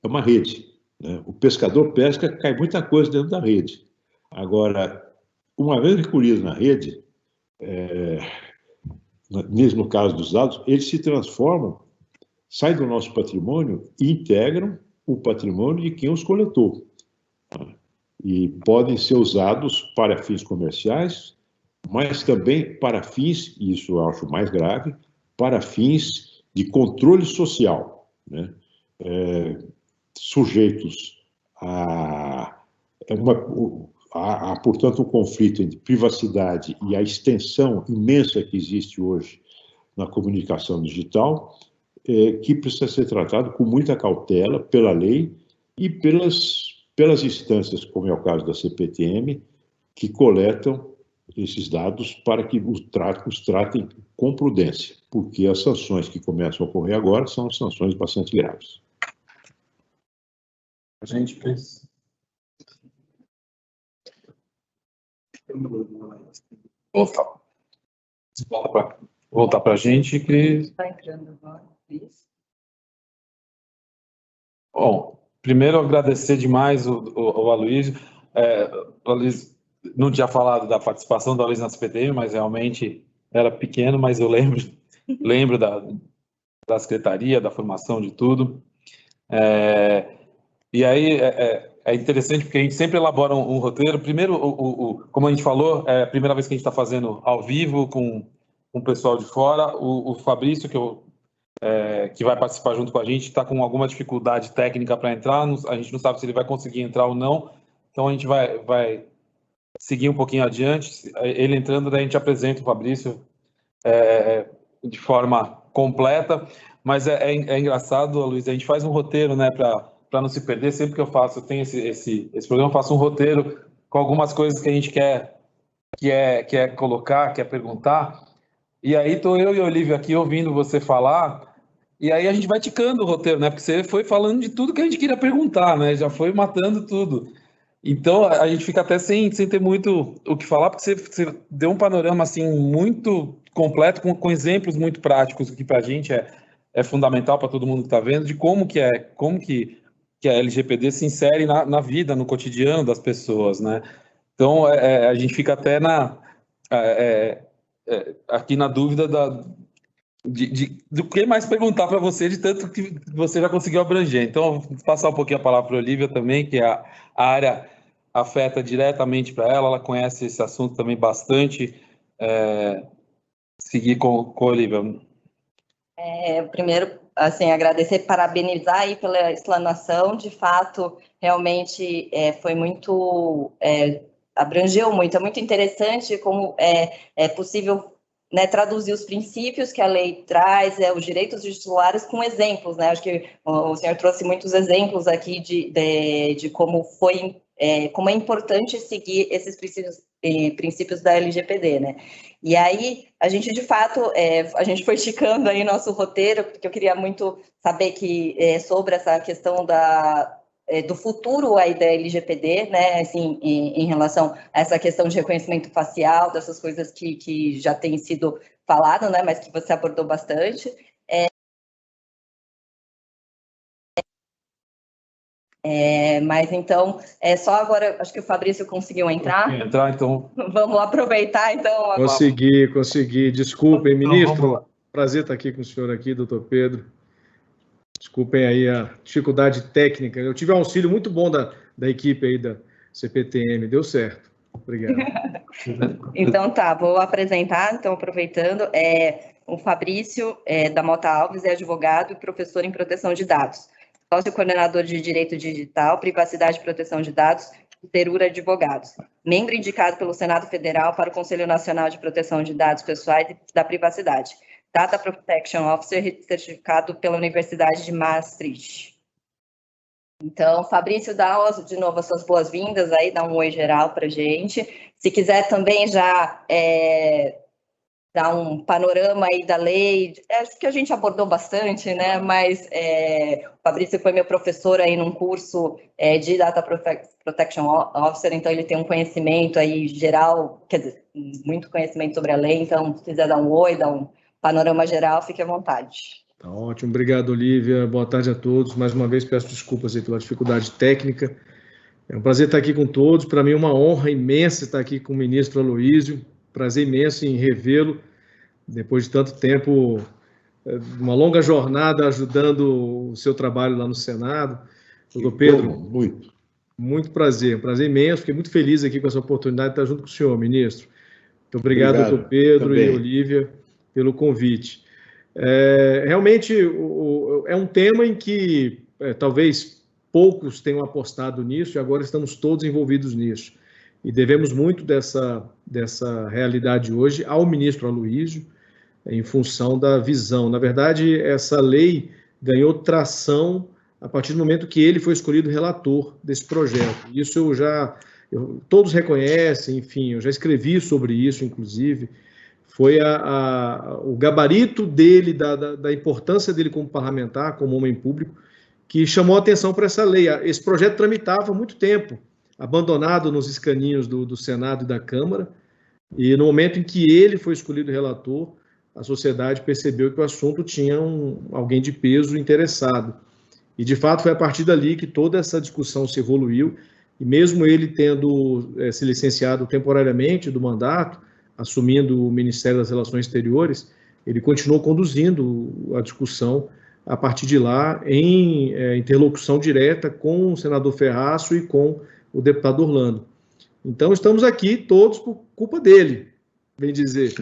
F: é uma rede, né? O pescador pesca, cai muita coisa dentro da rede. Agora, uma vez recolhido na rede, mesmo no caso dos dados, eles se transformam, saem do nosso patrimônio e integram o patrimônio de quem os coletou. E podem ser usados para fins comerciais, mas também para fins, e isso eu acho mais grave, para fins de controle social, né? Sujeitos portanto, um conflito entre privacidade e a extensão imensa que existe hoje na comunicação digital, que precisa ser tratado com muita cautela pela lei e pelas instâncias, como é o caso da CPTM, que coletam esses dados para que os tratem com prudência, porque as sanções que começam a ocorrer agora são sanções bastante graves.
A: A gente pensa. Voltar para a gente, Cris.
E: Está entrando agora, Cris.
A: Bom, primeiro agradecer demais o Aloysio. O Aloysio não tinha falado da participação do Aloysio na CPTM, mas realmente era pequeno, mas eu lembro da secretaria, da formação, de tudo. E aí é interessante porque a gente sempre elabora um roteiro. Primeiro, como a gente falou, é a primeira vez que a gente está fazendo ao vivo com o pessoal de fora. O Fabrício, que vai participar junto com a gente, está com alguma dificuldade técnica para entrar. A gente não sabe se ele vai conseguir entrar ou não. Então a gente vai seguir um pouquinho adiante. Ele entrando, daí a gente apresenta o Fabrício de forma completa. Mas é engraçado, Luiz, a gente faz um roteiro, né, para não se perder. Sempre que eu tenho esse programa, eu faço um roteiro com algumas coisas que a gente quer colocar, quer perguntar. E aí estou eu e o Olívio aqui ouvindo você falar, E aí a gente vai ticando o roteiro, né? Porque você foi falando de tudo que a gente queria perguntar, né? Já foi matando tudo. Então a gente fica até sem ter muito o que falar, porque você deu um panorama assim muito completo, com exemplos muito práticos, o que para a gente é fundamental para todo mundo que está vendo, de como que a LGPD se insere na vida, no cotidiano das pessoas, né? Então a gente fica até aqui na dúvida do que mais perguntar para você, de tanto que você já conseguiu abranger. Então, vou passar um pouquinho a palavra para a Olivia também, que a área afeta diretamente para ela conhece esse assunto também bastante. Seguir com a Olivia.
E: Primeiro, assim, agradecer, parabenizar aí pela explanação, de fato, realmente foi muito, abrangeu muito, é muito interessante como é possível, né, traduzir os princípios que a lei traz, os direitos dos titulares com exemplos, né? Acho que o senhor trouxe muitos exemplos aqui de como foi, como é importante seguir esses princípios da LGPD, né? E aí, a gente, de fato, a gente foi esticando aí nosso roteiro, porque eu queria muito saber sobre essa questão do futuro aí da LGPD, né, assim, em relação a essa questão de reconhecimento facial, dessas coisas que já tem sido falado, né, mas que você abordou bastante. Mas então, só agora, acho que o Fabrício conseguiu entrar.
A: Então.
E: Vamos aproveitar, então.
G: Consegui. Desculpem, ministro. Prazer estar aqui com o senhor aqui, doutor Pedro. Desculpem aí a dificuldade técnica. Eu tive um auxílio muito bom da equipe aí da CPTM. Deu certo. Obrigado.
E: Então tá, vou apresentar, então aproveitando, o Fabrício da Mota Alves é advogado e professor em proteção de dados, sócio coordenador de Direito Digital, Privacidade e Proteção de Dados, Terura Advogados, membro indicado pelo Senado Federal para o Conselho Nacional de Proteção de Dados Pessoais e da Privacidade, Data Protection Officer, certificado pela Universidade de Maastricht. Então, Fabrício, dá de novo as suas boas-vindas aí, dá um oi geral para a gente. Se quiser também já dar um panorama aí da lei, acho que a gente abordou bastante, né? Mas o Fabrício foi meu professor aí num curso de Data Protection Officer, então ele tem um conhecimento aí geral, quer dizer, muito conhecimento sobre a lei, então se quiser dar um oi, dar um panorama geral, fique à vontade.
G: Tá ótimo, obrigado, Olivia. Boa tarde a todos. Mais uma vez peço desculpas aí pela dificuldade técnica. É um prazer estar aqui com todos. Para mim é uma honra imensa estar aqui com o ministro Aloísio. Prazer imenso em revê-lo depois de tanto tempo, uma longa jornada ajudando o seu trabalho lá no Senado. Doutor Pedro, muito prazer, um prazer imenso. Fiquei muito feliz aqui com essa oportunidade de estar junto com o senhor, ministro. Muito obrigado, doutor Pedro também. E Olivia, pelo convite. Realmente é um tema em que talvez poucos tenham apostado nisso e agora estamos todos envolvidos nisso. E devemos muito dessa realidade hoje ao ministro Aloísio, em função da visão. Na verdade, essa lei ganhou tração a partir do momento que ele foi escolhido relator desse projeto. Isso todos reconhecem, enfim, eu já escrevi sobre isso, inclusive. Foi o gabarito dele, da importância dele como parlamentar, como homem público, que chamou a atenção para essa lei. Esse projeto tramitava há muito tempo, abandonado nos escaninhos do Senado e da Câmara, e no momento em que ele foi escolhido relator, a sociedade percebeu que o assunto tinha alguém de peso interessado. E, de fato, foi a partir dali que toda essa discussão se evoluiu, e mesmo ele tendo se licenciado temporariamente do mandato, assumindo o Ministério das Relações Exteriores, ele continuou conduzindo a discussão a partir de lá, em interlocução direta com o senador Ferraço e com o deputado Orlando. Então, estamos aqui todos por culpa dele, bem dizer,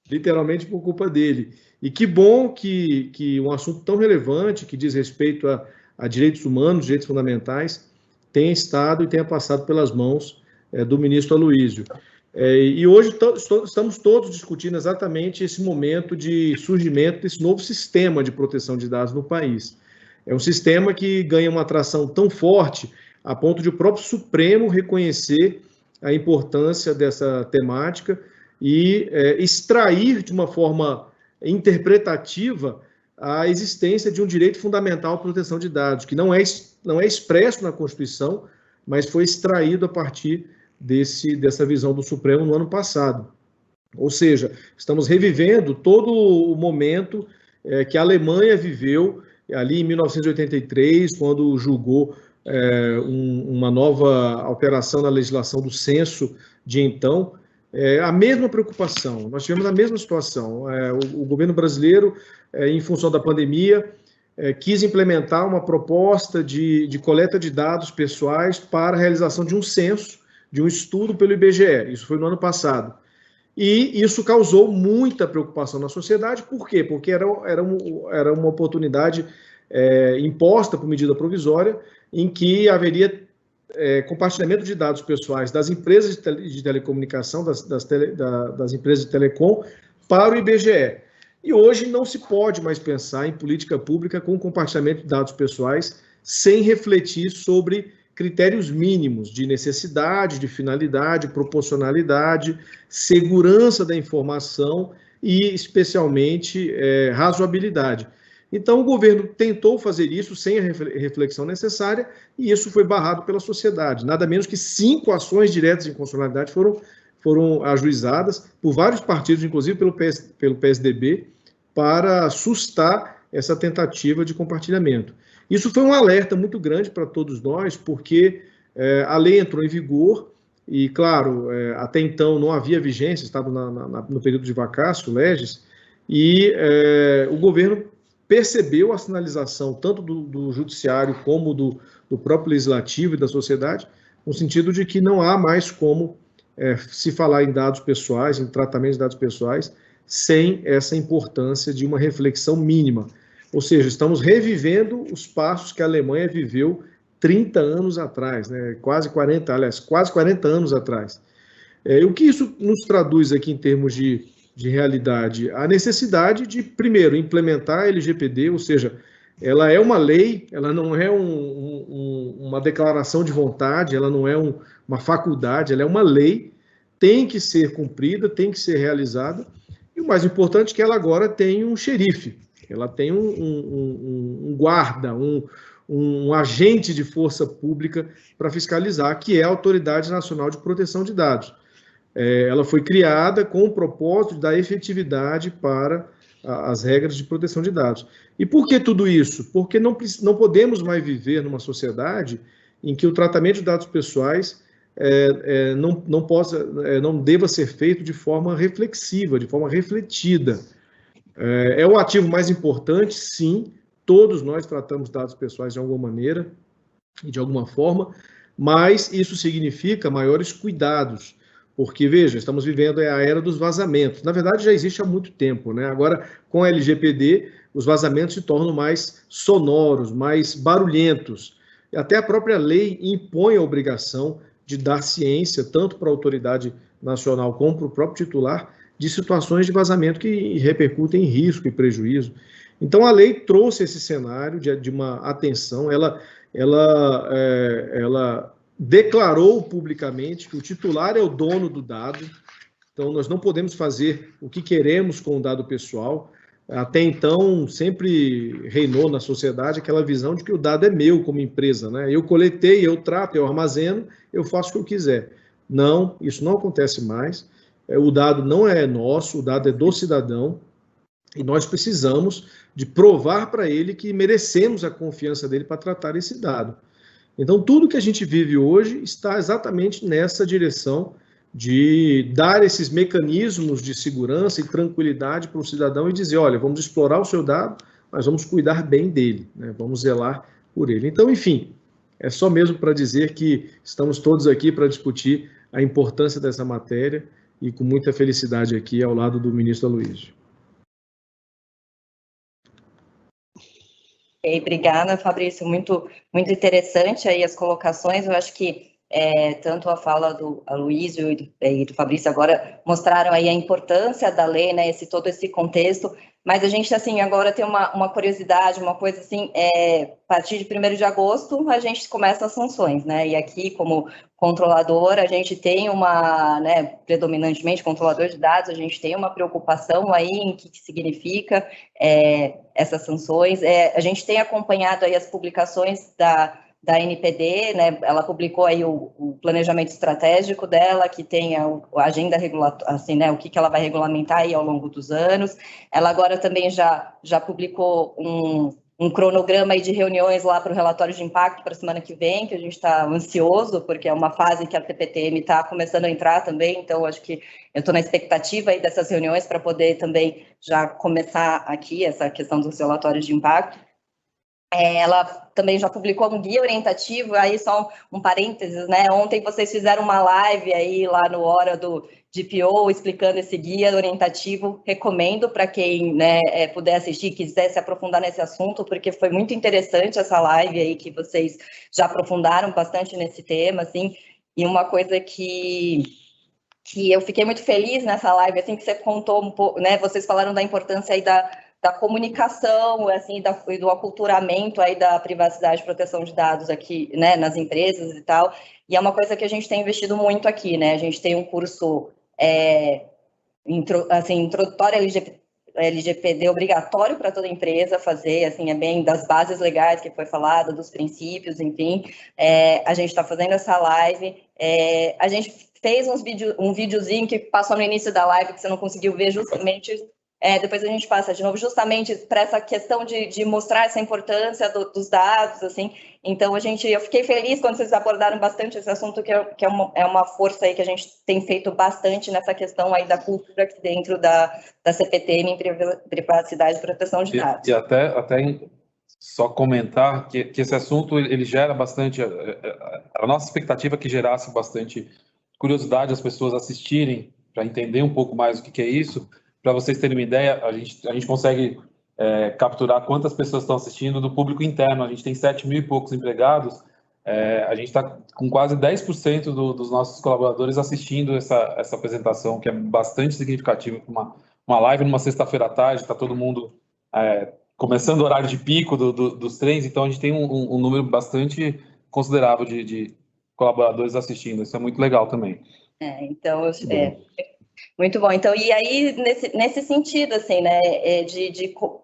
G: literalmente por culpa dele. E que bom que um assunto tão relevante, que diz respeito a direitos humanos, direitos fundamentais, tenha estado e tenha passado pelas mãos do ministro Aloísio. E hoje estamos todos discutindo exatamente esse momento de surgimento desse novo sistema de proteção de dados no país. É um sistema que ganha uma atração tão forte a ponto de o próprio Supremo reconhecer a importância dessa temática e extrair de uma forma interpretativa a existência de um direito fundamental à proteção de dados, que não é expresso na Constituição, mas foi extraído a partir dessa visão do Supremo no ano passado. Ou seja, estamos revivendo todo o momento que a Alemanha viveu ali em 1983, quando julgou uma nova alteração na legislação do censo de então. A mesma preocupação, nós tivemos a mesma situação. O governo brasileiro, em função da pandemia, quis implementar uma proposta de coleta de dados pessoais para a realização de um censo, de um estudo pelo IBGE. Isso foi no ano passado. E isso causou muita preocupação na sociedade. Por quê? Porque era uma oportunidade imposta por medida provisória, em que haveria compartilhamento de dados pessoais das empresas de telecomunicação, das empresas de telecom, para o IBGE. E hoje não se pode mais pensar em política pública com compartilhamento de dados pessoais sem refletir sobre critérios mínimos de necessidade, de finalidade, proporcionalidade, segurança da informação e, especialmente, razoabilidade. Então, o governo tentou fazer isso sem a reflexão necessária e isso foi barrado pela sociedade. Nada menos que 5 ações diretas de inconstitucionalidade foram ajuizadas por vários partidos, inclusive pelo PSDB, para sustar essa tentativa de compartilhamento. Isso foi um alerta muito grande para todos nós, porque a lei entrou em vigor e, claro, até então não havia vigência, estava no período de vacácio, legis, e o governo percebeu a sinalização tanto do judiciário como do próprio legislativo e da sociedade, no sentido de que não há mais como se falar em dados pessoais, em tratamento de dados pessoais, sem essa importância de uma reflexão mínima. Ou seja, estamos revivendo os passos que a Alemanha viveu 30 anos atrás, né? quase 40 anos atrás. O que isso nos traduz aqui em termos de realidade? A necessidade de, primeiro, implementar a LGPD, ou seja, ela é uma lei, ela não é uma declaração de vontade, ela não é uma faculdade, ela é uma lei, tem que ser cumprida, tem que ser realizada, e o mais importante é que ela agora tem um xerife, ela tem um guarda, um agente de força pública para fiscalizar, que é a Autoridade Nacional de Proteção de Dados. Ela foi criada com o propósito de dar efetividade para as regras de proteção de dados. E por que tudo isso? Porque não podemos mais viver numa sociedade em que o tratamento de dados pessoais não deva ser feito de forma reflexiva, de forma refletida. É o ativo mais importante, sim, todos nós tratamos dados pessoais de alguma maneira e de alguma forma, mas isso significa maiores cuidados, porque, veja, estamos vivendo a era dos vazamentos. Na verdade, já existe há muito tempo, né? Agora, com a LGPD, os vazamentos se tornam mais sonoros, mais barulhentos. Até a própria lei impõe a obrigação de dar ciência, tanto para a autoridade nacional como para o próprio titular, de situações de vazamento que repercutem em risco e prejuízo. Então, a lei trouxe esse cenário de uma atenção, ela declarou publicamente que o titular é o dono do dado, então nós não podemos fazer o que queremos com o dado pessoal. Até então, sempre reinou na sociedade aquela visão de que o dado é meu como empresa, né? Eu coletei, eu trato, eu armazeno, eu faço o que eu quiser. Não, isso não acontece mais. O dado não é nosso, o dado é do cidadão, e nós precisamos de provar para ele que merecemos a confiança dele para tratar esse dado. Então, tudo que a gente vive hoje está exatamente nessa direção de dar esses mecanismos de segurança e tranquilidade para o cidadão e dizer, olha, vamos explorar o seu dado, mas vamos cuidar bem dele, né? Vamos zelar por ele. Então, enfim, é só mesmo para dizer que estamos todos aqui para discutir a importância dessa matéria e com muita felicidade aqui ao lado do ministro Aloysio.
E: Obrigada, Fabrício, muito interessante aí as colocações. Eu acho que tanto a fala do Aloysio e do Fabrício agora mostraram aí a importância da lei, né, todo esse contexto, mas a gente, assim, agora tem uma curiosidade, uma coisa assim, a partir de 1º de agosto, a gente começa as sanções, né, e aqui, como controlador, a gente tem né, predominantemente controlador de dados, a gente tem uma preocupação aí em que significa essas sanções, a gente tem acompanhado aí as publicações da NPD, né, ela publicou aí o planejamento estratégico dela, que tem a agenda regulatória, assim, né, o que ela vai regulamentar aí ao longo dos anos. Ela agora também já publicou um cronograma aí de reuniões lá para o relatório de impacto para a semana que vem, que a gente está ansioso, porque é uma fase que a CPTM está começando a entrar também, então acho que eu estou na expectativa aí dessas reuniões para poder também já começar aqui essa questão dos relatórios de impacto. Ela também já publicou um guia orientativo, aí só um parênteses, né? Ontem vocês fizeram uma live aí lá no Hora do GPO explicando esse guia orientativo. Recomendo para quem, né, puder assistir, quiser se aprofundar nesse assunto, porque foi muito interessante essa live aí que vocês já aprofundaram bastante nesse tema, assim. E uma coisa que eu fiquei muito feliz nessa live, assim, que você contou um pouco, né? Vocês falaram da importância aí da comunicação, assim, do aculturamento aí da privacidade e proteção de dados aqui, né, nas empresas e tal, e é uma coisa que a gente tem investido muito aqui, né, a gente tem um curso, introdutório LGPD obrigatório para toda empresa fazer, assim, é bem das bases legais que foi falado, dos princípios, enfim, a gente está fazendo essa live, a gente fez um videozinho que passou no início da live, que você não conseguiu ver justamente... depois a gente passa de novo, justamente para essa questão de mostrar essa importância dos dados, assim. Então, eu fiquei feliz quando vocês abordaram bastante esse assunto, que é uma força aí que a gente tem feito bastante nessa questão aí da cultura aqui dentro da CPTM em privacidade e proteção de dados.
A: E até só comentar que esse assunto, ele gera bastante... A nossa expectativa é que gerasse bastante curiosidade as pessoas assistirem, para entender um pouco mais o que é isso. Para vocês terem uma ideia, a gente consegue capturar quantas pessoas estão assistindo do público interno. A gente tem 7.000 e poucos empregados. A gente está com quase 10% dos nossos colaboradores assistindo essa apresentação, que é bastante significativa para uma live numa sexta-feira à tarde. Está todo mundo começando o horário de pico dos trens, então a gente tem um número bastante considerável de colaboradores assistindo. Isso é muito legal também.
E: Muito bom. Então, e aí, nesse sentido, assim, né,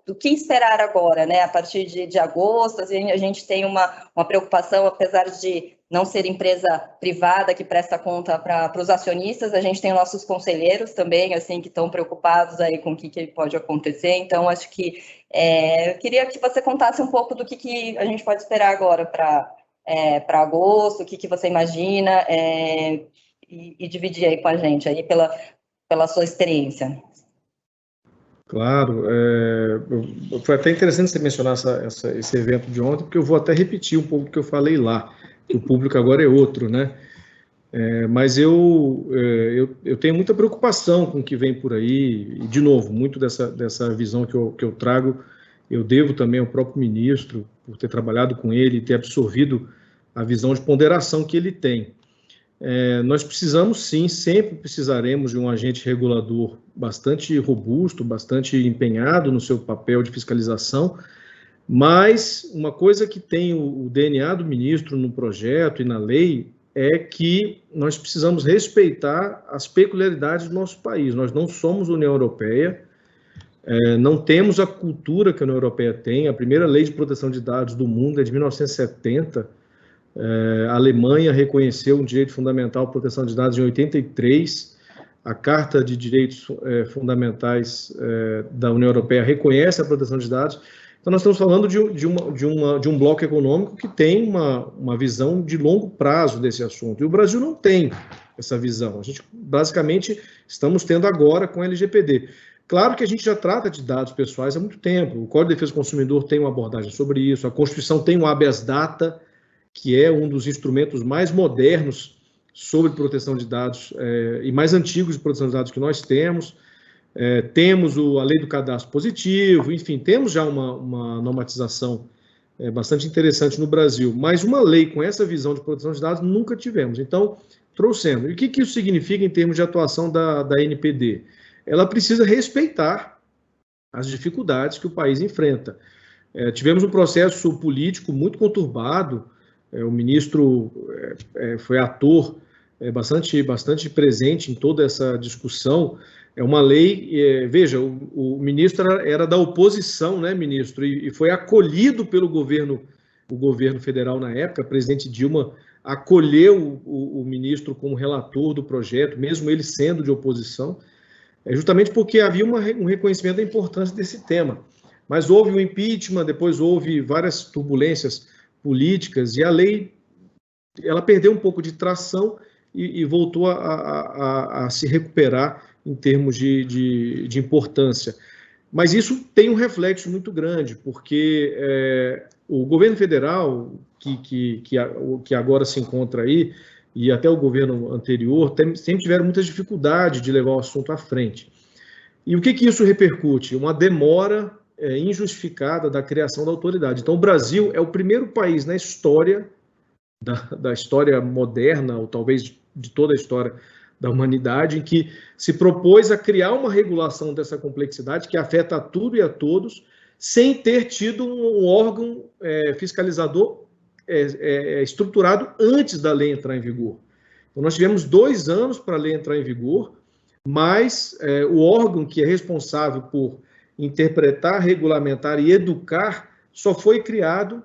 E: do que esperar agora, né, a partir de agosto, assim, a gente tem uma preocupação, apesar de não ser empresa privada que presta conta para os acionistas, a gente tem nossos conselheiros também, assim, que estão preocupados aí com o que pode acontecer. Então, acho que eu queria que você contasse um pouco do que a gente pode esperar agora para agosto, o que você imagina, e dividir aí com a gente aí pela sua experiência.
G: Claro, foi até interessante você mencionar esse evento de ontem, porque eu vou até repetir um pouco o que eu falei lá, que o público agora é outro, né? Mas eu tenho muita preocupação com o que vem por aí, e, de novo, muito dessa visão que eu trago, eu devo também ao próprio ministro, por ter trabalhado com ele e ter absorvido a visão de ponderação que ele tem. Nós precisamos, sim, sempre precisaremos de um agente regulador bastante robusto, bastante empenhado no seu papel de fiscalização, mas uma coisa que tem o DNA do ministro no projeto e na lei é que nós precisamos respeitar as peculiaridades do nosso país. Nós não somos União Europeia, não temos a cultura que a União Europeia tem. A primeira lei de proteção de dados do mundo é de 1970, a Alemanha reconheceu um direito fundamental à proteção de dados em 83, a Carta de Direitos Fundamentais da União Europeia reconhece a proteção de dados. Então, nós estamos falando de um bloco econômico que tem uma visão de longo prazo desse assunto, e o Brasil não tem essa visão. A gente, basicamente, estamos tendo agora com a LGPD. Claro que a gente já trata de dados pessoais há muito tempo, o Código de Defesa do Consumidor tem uma abordagem sobre isso, a Constituição tem o habeas data, que é um dos instrumentos mais modernos sobre proteção de dados e mais antigos de proteção de dados que nós temos. Temos a lei do cadastro positivo, enfim, temos já uma normatização bastante interessante no Brasil. Mas uma lei com essa visão de proteção de dados nunca tivemos. Então, trouxemos. E o que isso significa em termos de atuação da NPD? Ela precisa respeitar as dificuldades que o país enfrenta. Tivemos um processo político muito conturbado, o ministro foi ator bastante presente em toda essa discussão. É uma lei, veja, o ministro era da oposição, né, ministro, e foi acolhido pelo governo federal na época. A presidente Dilma acolheu o ministro como relator do projeto, mesmo ele sendo de oposição, justamente porque havia um reconhecimento da importância desse tema. Mas houve o impeachment, depois houve várias turbulências políticas, e a lei ela perdeu um pouco de tração e voltou a se recuperar em termos de importância. Mas isso tem um reflexo muito grande, porque o governo federal, que agora se encontra aí, e até o governo anterior, sempre tiveram muitas dificuldades de levar o assunto à frente. E o que isso repercute? Uma demora injustificada da criação da autoridade. Então, o Brasil é o primeiro país na história, da história moderna, ou talvez de toda a história da humanidade, em que se propôs a criar uma regulação dessa complexidade que afeta a tudo e a todos, sem ter tido um órgão fiscalizador estruturado antes da lei entrar em vigor. Então, nós tivemos 2 anos para a lei entrar em vigor, mas o órgão que é responsável por interpretar, regulamentar e educar só foi criado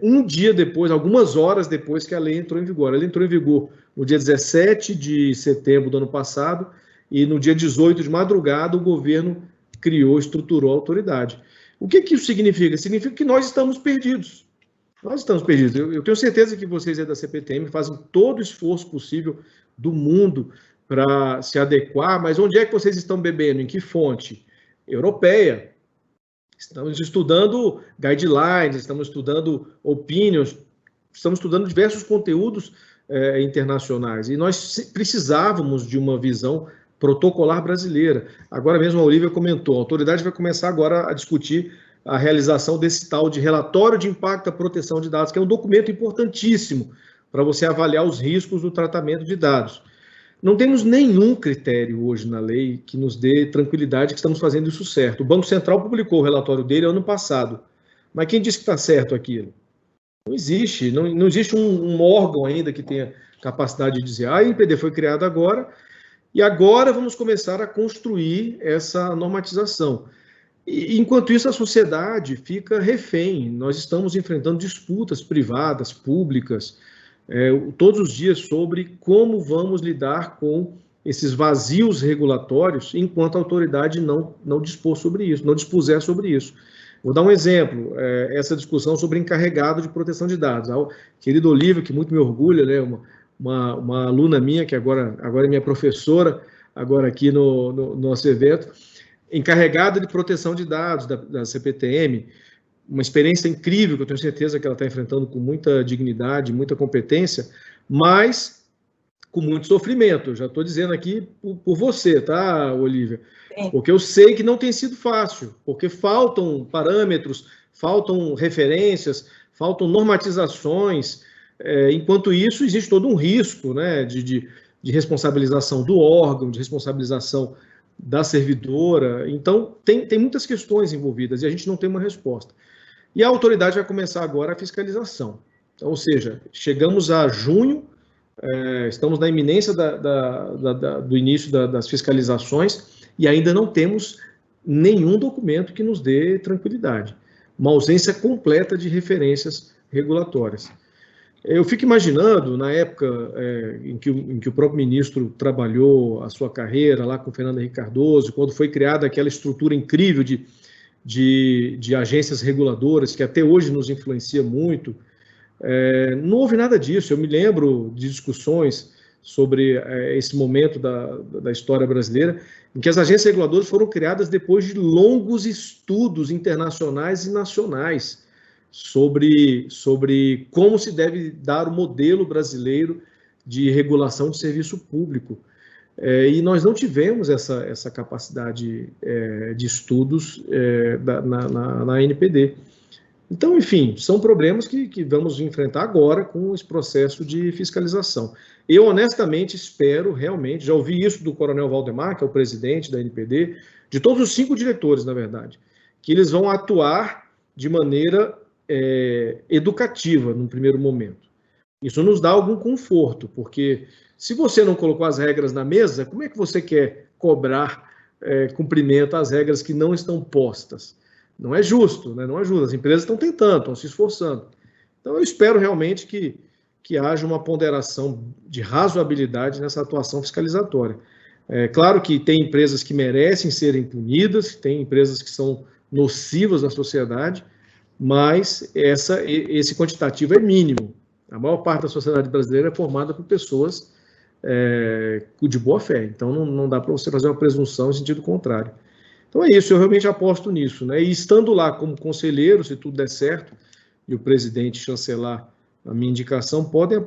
G: um dia depois, algumas horas depois que a lei entrou em vigor. Ela entrou em vigor no dia 17 de setembro do ano passado, e no dia 18 de madrugada o governo estruturou a autoridade. O que isso significa? Significa que nós estamos perdidos. Nós estamos perdidos. Eu tenho certeza que vocês aí da CPTM fazem todo o esforço possível do mundo para se adequar, mas onde é que vocês estão bebendo? Em que fonte? Europeia. Estamos estudando guidelines, estamos estudando opinions, estamos estudando diversos conteúdos internacionais, e nós precisávamos de uma visão protocolar brasileira. Agora mesmo a Olívia comentou, a autoridade vai começar agora a discutir a realização desse tal de relatório de impacto à proteção de dados, que é um documento importantíssimo para você avaliar os riscos do tratamento de dados. Não temos nenhum critério hoje na lei que nos dê tranquilidade que estamos fazendo isso certo. O Banco Central publicou o relatório dele ano passado, mas quem disse que está certo aquilo? Não existe, não existe um órgão ainda que tenha capacidade de dizer, a NPD foi criada agora, e agora vamos começar a construir essa normatização. E, enquanto isso, a sociedade fica refém. Nós estamos enfrentando disputas privadas, públicas, todos os dias sobre como vamos lidar com esses vazios regulatórios enquanto a autoridade não dispor sobre isso, não dispuser sobre isso. Vou dar um exemplo, essa discussão sobre encarregado de proteção de dados. A querida Olívia, que muito me orgulha, né, uma aluna minha, que agora é minha professora, agora aqui no nosso evento, encarregada de proteção de dados da CPTM, uma experiência incrível, que eu tenho certeza que ela está enfrentando com muita dignidade, muita competência, mas com muito sofrimento. Eu já estou dizendo aqui por você, tá, Olívia? Porque eu sei que não tem sido fácil, porque faltam parâmetros, faltam referências, faltam normatizações. Enquanto isso, existe todo um risco, né, de responsabilização do órgão, de responsabilização da servidora. Então, tem muitas questões envolvidas e a gente não tem uma resposta. E a autoridade vai começar agora a fiscalização. Então, ou seja, chegamos a junho, estamos na iminência do início das fiscalizações e ainda não temos nenhum documento que nos dê tranquilidade. Uma ausência completa de referências regulatórias. Eu fico imaginando, na época em que o próprio ministro trabalhou a sua carreira lá com Fernando Henrique Cardoso, quando foi criada aquela estrutura incrível de agências reguladoras, que até hoje nos influencia muito, não houve nada disso. Eu me lembro de discussões sobre esse momento da história brasileira, em que as agências reguladoras foram criadas depois de longos estudos internacionais e nacionais sobre como se deve dar o modelo brasileiro de regulação de serviço público. E nós não tivemos essa capacidade de estudos na NPD. Então, enfim, são problemas que vamos enfrentar agora com esse processo de fiscalização. Eu, honestamente, espero realmente, já ouvi isso do Coronel Valdemar, que é o presidente da NPD, de todos os 5 diretores, na verdade, que eles vão atuar de maneira educativa, num primeiro momento. Isso nos dá algum conforto, porque se você não colocou as regras na mesa, como é que você quer cobrar cumprimento às regras que não estão postas? Não é justo, né? Não é justo. As empresas estão tentando, estão se esforçando. Então, eu espero realmente que haja uma ponderação de razoabilidade nessa atuação fiscalizatória. É claro que tem empresas que merecem serem punidas, tem empresas que são nocivas à sociedade, mas esse quantitativo é mínimo. A maior parte da sociedade brasileira é formada por pessoas de boa fé. Então, não dá para você fazer uma presunção em sentido contrário. Então é isso, eu realmente aposto nisso, né? E estando lá como conselheiro, se tudo der certo, e o presidente chancelar a minha indicação, podem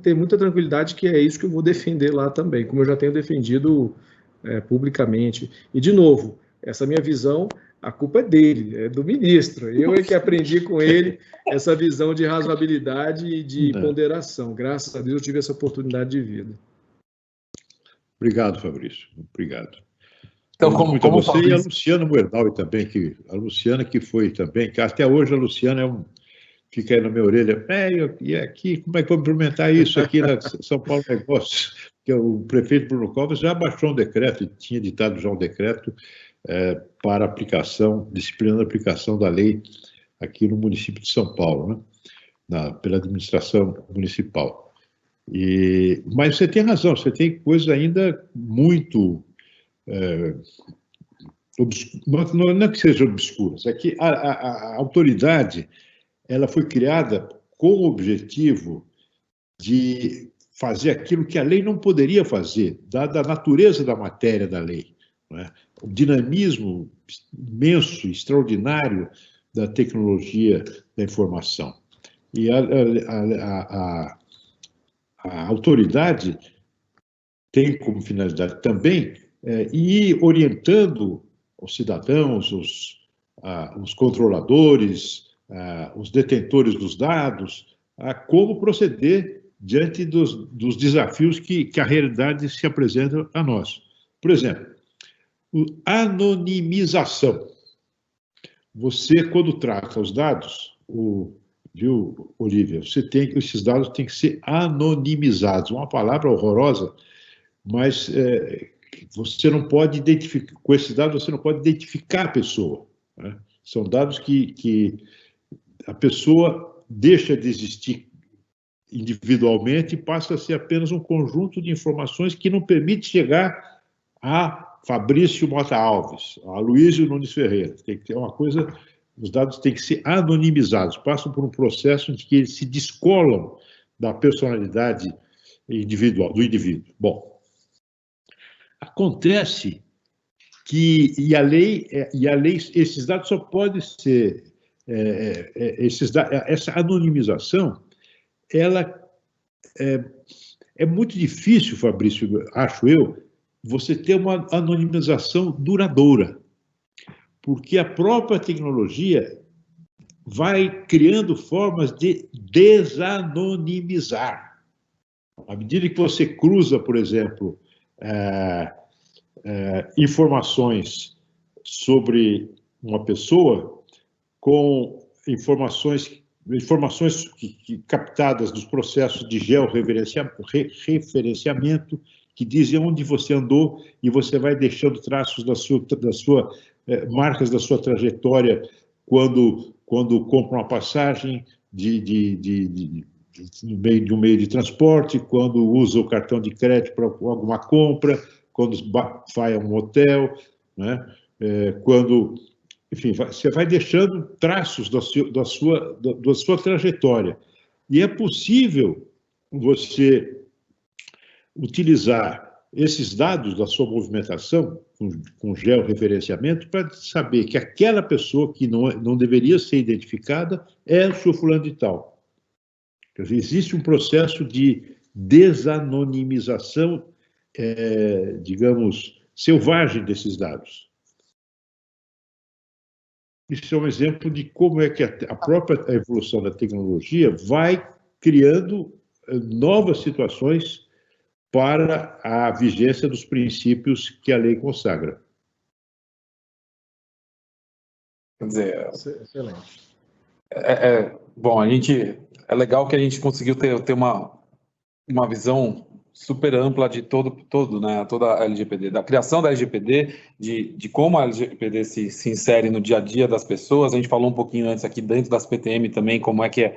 G: ter muita tranquilidade que é isso que eu vou defender lá também, como eu já tenho defendido publicamente. E, de novo, essa minha visão, a culpa é dele, é do ministro. Eu é que aprendi com ele essa visão de razoabilidade e de ponderação. Graças a Deus eu tive essa oportunidade de vida.
F: Obrigado, Fabrício. Obrigado.
A: Então,
F: como você e a Luciana Muerdal também, a Luciana que foi também, que até hoje a Luciana fica aí na minha orelha, e aqui, como é que vou implementar isso aqui na São Paulo Negócios? Porque o prefeito Bruno Covas já baixou um decreto, tinha editado já um decreto para aplicação, disciplinando a aplicação da lei aqui no município de São Paulo, né? Pela administração municipal. Mas você tem razão, você tem coisas ainda muito... não é que sejam obscuras, é que a autoridade ela foi criada com o objetivo de fazer aquilo que a lei não poderia fazer, dada a natureza da matéria da lei, não é? O dinamismo imenso, extraordinário da tecnologia da informação. E a autoridade tem como finalidade também ir orientando os cidadãos, os controladores, os detentores dos dados, a como proceder diante dos desafios que a realidade se apresenta a nós. Por exemplo, anonimização. Você, quando trata os dados, viu, Olívia, esses dados têm que ser anonimizados. Uma palavra horrorosa, mas você não pode identificar, com esses dados você não pode identificar a pessoa, né? São dados que a pessoa deixa de existir individualmente e passa a ser apenas um conjunto de informações que não permite chegar a Fabrício Mota Alves, a Luísio Nunes Ferreira. Tem que ter uma coisa, os dados têm que ser anonimizados, passam por um processo em que eles se descolam da personalidade individual, do indivíduo. Bom, acontece que, esses dados só podem ser, essa anonimização, ela é muito difícil, Fabrício, acho eu, você ter uma anonimização duradoura, porque a própria tecnologia vai criando formas de desanonimizar. À medida que você cruza, por exemplo, informações sobre uma pessoa com informações captadas dos processos de georreferenciamento, que dizem onde você andou e você vai deixando traços marcas da sua trajetória quando compra uma passagem no meio de um meio de transporte, quando usa o cartão de crédito para alguma compra, quando vai a um hotel, né? Enfim, você vai deixando traços da sua trajetória. E é possível você utilizar esses dados da sua movimentação com georreferenciamento para saber que aquela pessoa que não deveria ser identificada é o seu fulano de tal. Quer dizer, existe um processo de desanonimização, digamos, selvagem desses dados. isso é um exemplo de como é que a própria evolução da tecnologia vai criando novas situações para a vigência dos princípios que a lei consagra.
A: Quer dizer,
B: Excelente.
A: bom, é legal que a gente conseguiu ter uma visão super ampla de todo, né, toda a LGPD, da criação da LGPD, de como a LGPD se insere no dia a dia das pessoas. A gente falou um pouquinho antes aqui dentro das PTM também, como é que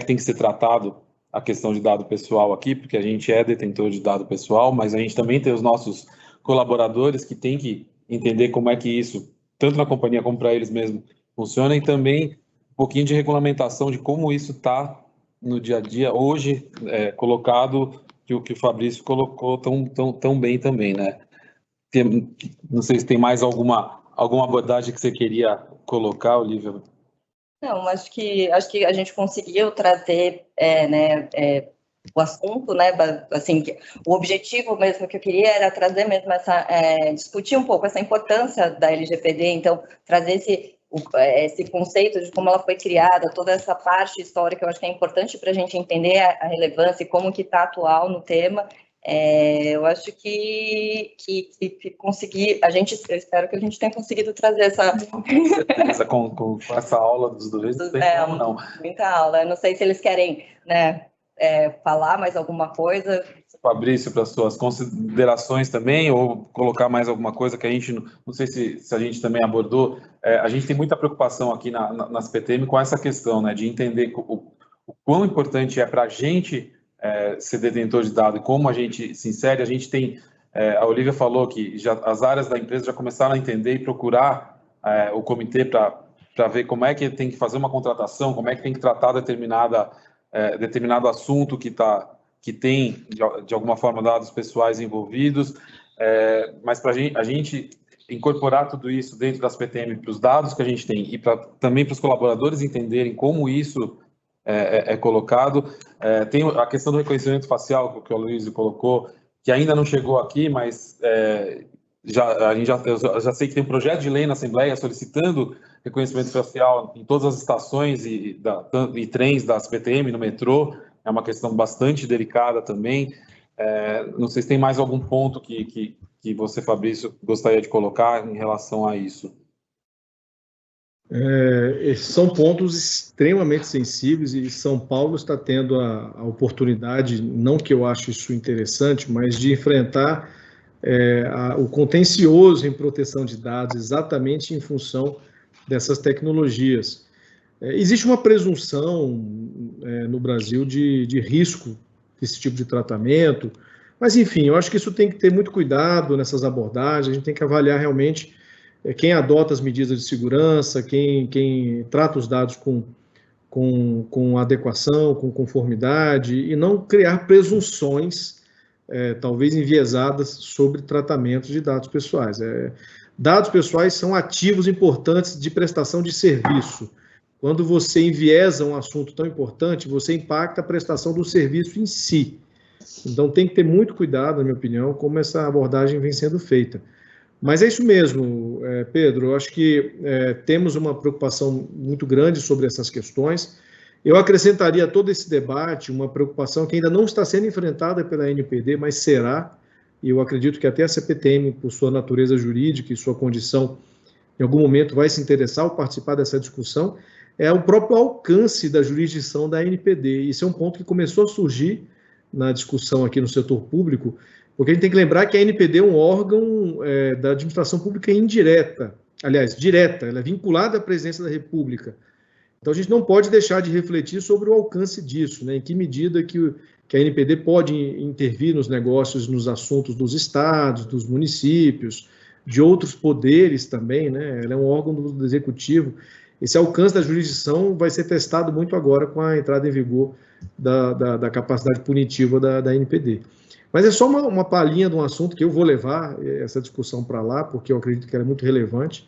A: tem que ser tratado a questão de dado pessoal aqui, porque a gente é detentor de dado pessoal, mas a gente também tem os nossos colaboradores que têm que entender como é que isso, tanto na companhia como para eles mesmos, funciona, e também um pouquinho de regulamentação de como isso está no dia a dia, hoje, colocado, que o Fabrício colocou tão bem também, né? Não sei se tem mais alguma abordagem que você queria colocar, Olívia.
E: Não, acho que a gente conseguiu trazer, o assunto, né? Assim, o objetivo mesmo que eu queria era trazer mesmo discutir um pouco essa importância da LGPD, então trazer esse conceito de como ela foi criada, toda essa parte histórica, eu acho que é importante para a gente entender a relevância e como que está atual no tema. Eu acho que consegui, eu espero que a gente tenha conseguido trazer
A: com essa aula dos dois, não.
E: Muita aula. Eu não sei se eles querem, né, falar mais alguma coisa.
A: Fabrício, para suas considerações também, ou colocar mais alguma coisa que a gente, não sei se a gente também abordou. A gente tem muita preocupação aqui nas PTM com essa questão, né, de entender o quão importante é para a gente ser detentor de dados e como a gente se insere. A gente tem, a Olívia falou que as áreas da empresa já começaram a entender e procurar o comitê para ver como é que tem que fazer uma contratação, como é que tem que tratar determinado assunto que tem, de alguma forma, dados pessoais envolvidos, mas para a gente incorporar tudo isso dentro das PTM, para os dados que a gente tem e também para os colaboradores entenderem como isso é colocado. Tem a questão do reconhecimento facial, que o Aloysio colocou, que ainda não chegou aqui, mas eu já sei que tem um projeto de lei na Assembleia solicitando reconhecimento facial em todas as estações e trens das PTM, no metrô. É uma questão bastante delicada também. Não sei se tem mais algum ponto que você, Fabrício, gostaria de colocar em relação a isso.
G: São pontos extremamente sensíveis e São Paulo está tendo a oportunidade, não que eu acho isso interessante, mas de enfrentar o contencioso em proteção de dados exatamente em função dessas tecnologias. Existe uma presunção no Brasil de risco desse tipo de tratamento, mas enfim, eu acho que isso tem que ter muito cuidado nessas abordagens, a gente tem que avaliar realmente quem adota as medidas de segurança, quem trata os dados com adequação, com conformidade, e não criar presunções, talvez enviesadas, sobre tratamento de dados pessoais. Dados pessoais são ativos importantes de prestação de serviço. Quando você enviesa um assunto tão importante, você impacta a prestação do serviço em si. Então, tem que ter muito cuidado, na minha opinião, como essa abordagem vem sendo feita. Mas é isso mesmo, Pedro, eu acho que temos uma preocupação muito grande sobre essas questões. Eu acrescentaria a todo esse debate uma preocupação que ainda não está sendo enfrentada pela NPD, mas será, e eu acredito que até a CPTM, por sua natureza jurídica e sua condição, em algum momento vai se interessar ou participar dessa discussão, é o próprio alcance da jurisdição da NPD. Isso é um ponto que começou a surgir na discussão aqui no setor público, porque a gente tem que lembrar que a NPD é um órgão da administração pública indireta, aliás, direta, ela é vinculada à presidência da República. Então, a gente não pode deixar de refletir sobre o alcance disso, né? Em que medida que a NPD pode intervir nos negócios, nos assuntos dos estados, dos municípios, de outros poderes também, né? Ela é um órgão do executivo. Esse alcance da jurisdição vai ser testado muito agora com a entrada em vigor da capacidade punitiva da NPD. Mas é só uma palhinha de um assunto que eu vou levar essa discussão para lá, porque eu acredito que ela é muito relevante,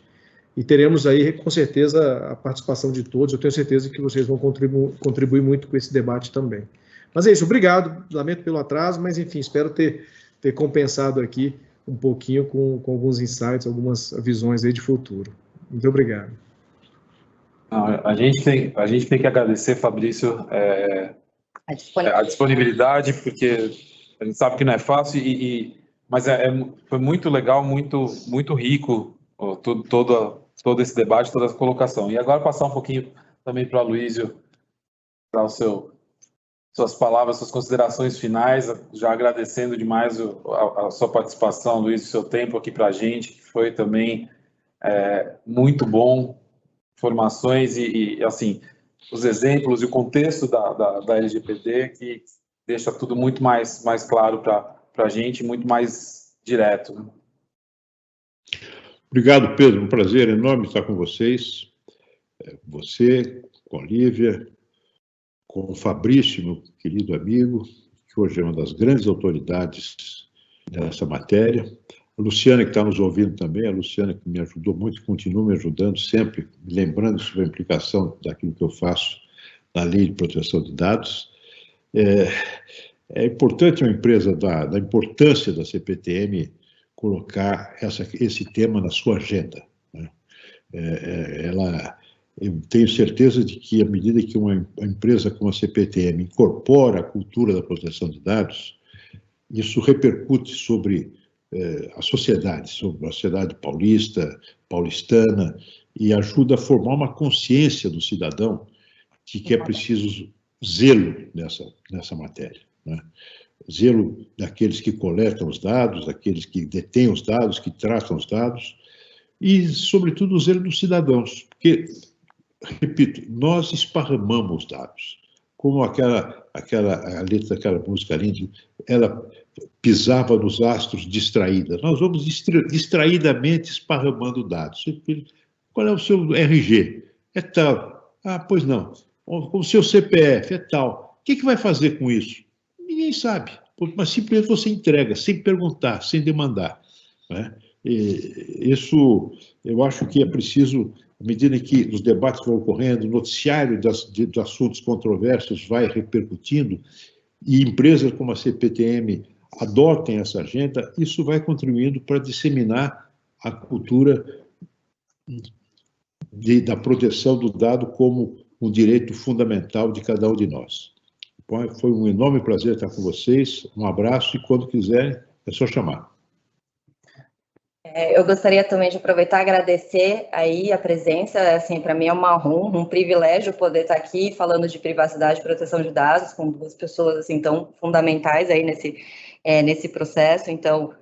G: e teremos aí, com certeza, a participação de todos. Eu tenho certeza que vocês vão contribuir muito com esse debate também. Mas é isso, obrigado, lamento pelo atraso, mas enfim, espero ter compensado aqui um pouquinho com alguns insights, algumas visões aí de futuro. Muito obrigado.
A: Não, a gente tem que agradecer, Fabrício, a disponibilidade, porque a gente sabe que não é fácil, mas foi muito legal, muito rico todo esse debate, toda essa colocação. E agora passar um pouquinho também para o Aloysio, para suas palavras, suas considerações finais, já agradecendo demais a sua participação, Luiz, o seu tempo aqui para a gente, que foi também muito bom, informações e assim, os exemplos e o contexto da LGPD, que deixa tudo muito mais claro para a gente, muito mais direto.
F: Obrigado, Pedro. Um prazer enorme estar com vocês. Você, com a Olívia, com o Fabrício, meu querido amigo, que hoje é uma das grandes autoridades nessa matéria. A Luciana, que está nos ouvindo também, a Luciana que me ajudou muito, continua me ajudando sempre, me lembrando sobre a implicação daquilo que eu faço na Lei de Proteção de Dados. É importante uma empresa da importância da CPTM colocar esse tema na sua agenda, né? Eu tenho certeza de que, à medida que uma empresa como a CPTM incorpora a cultura da proteção de dados, isso repercute sobre a sociedade paulistana, e ajuda a formar uma consciência do cidadão de que é preciso zelo nessa matéria, né? Zelo daqueles que coletam os dados, daqueles que detêm os dados, que tratam os dados, e, sobretudo, o zelo dos cidadãos, porque, repito, nós esparramamos dados, como a letra daquela música linda, ela pisava nos astros distraída. Nós vamos distraidamente esparramando dados. Qual é o seu RG? É tal. Ah, pois não. O seu CPF é tal. O que vai fazer com isso? Ninguém sabe, mas simplesmente você entrega, sem perguntar, sem demandar, né? Isso, eu acho que é preciso, à medida que os debates vão ocorrendo, o noticiário de assuntos controversos vai repercutindo, e empresas como a CPTM adotem essa agenda, isso vai contribuindo para disseminar a cultura da proteção do dado como um direito fundamental de cada um de nós. Foi um enorme prazer estar com vocês, um abraço, e quando quiserem, é só chamar.
E: Eu gostaria também de aproveitar e agradecer aí a presença, assim, para mim é uma honra, um privilégio poder estar aqui falando de privacidade e proteção de dados com duas pessoas assim tão fundamentais aí nesse processo. Então,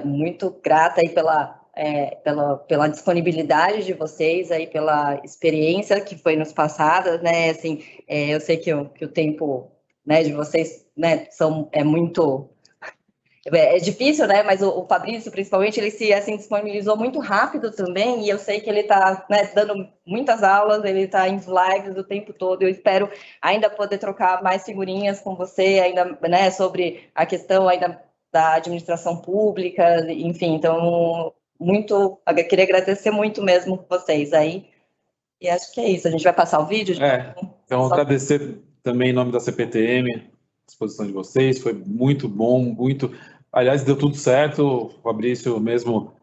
E: muito grata aí pela disponibilidade de vocês aí, pela experiência que foi nos passada, né? Assim, eu sei que o tempo, né, de vocês, né, é muito... É difícil, né? Mas o Fabrício, principalmente, ele se assim, disponibilizou muito rápido também, e eu sei que ele está, né, dando muitas aulas, ele está em lives o tempo todo. Eu espero ainda poder trocar mais figurinhas com você, ainda, né, sobre a questão ainda da administração pública, enfim. Então, eu queria agradecer muito mesmo vocês aí. E acho que é isso. A gente vai passar o vídeo?
A: Então, agradecer também em nome da CPTM, à disposição de vocês, foi muito bom, muito... Aliás, deu tudo certo, Fabrício, mesmo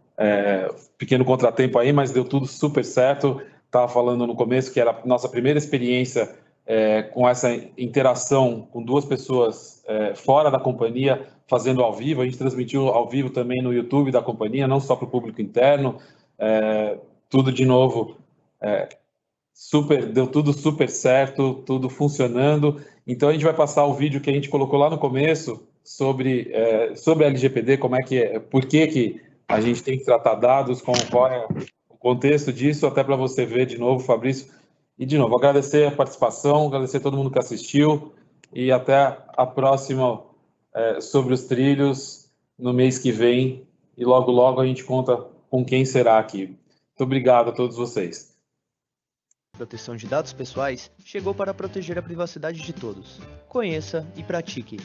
A: pequeno contratempo aí, mas deu tudo super certo. Estava falando no começo que era a nossa primeira experiência com essa interação com duas pessoas fora da companhia, fazendo ao vivo. A gente transmitiu ao vivo também no YouTube da companhia, não só para o público interno. Tudo de novo... deu tudo super certo, tudo funcionando. Então a gente vai passar o vídeo que a gente colocou lá no começo sobre a LGPD, por que a gente tem que tratar dados, qual é o contexto disso, até para você ver de novo, Fabrício. E de novo, agradecer a participação, agradecer a todo mundo que assistiu, e até a próxima sobre os trilhos no mês que vem, e logo logo a gente conta com quem será aqui. Muito obrigado a todos vocês.
D: Proteção de dados pessoais chegou para proteger a privacidade de todos. Conheça e pratique.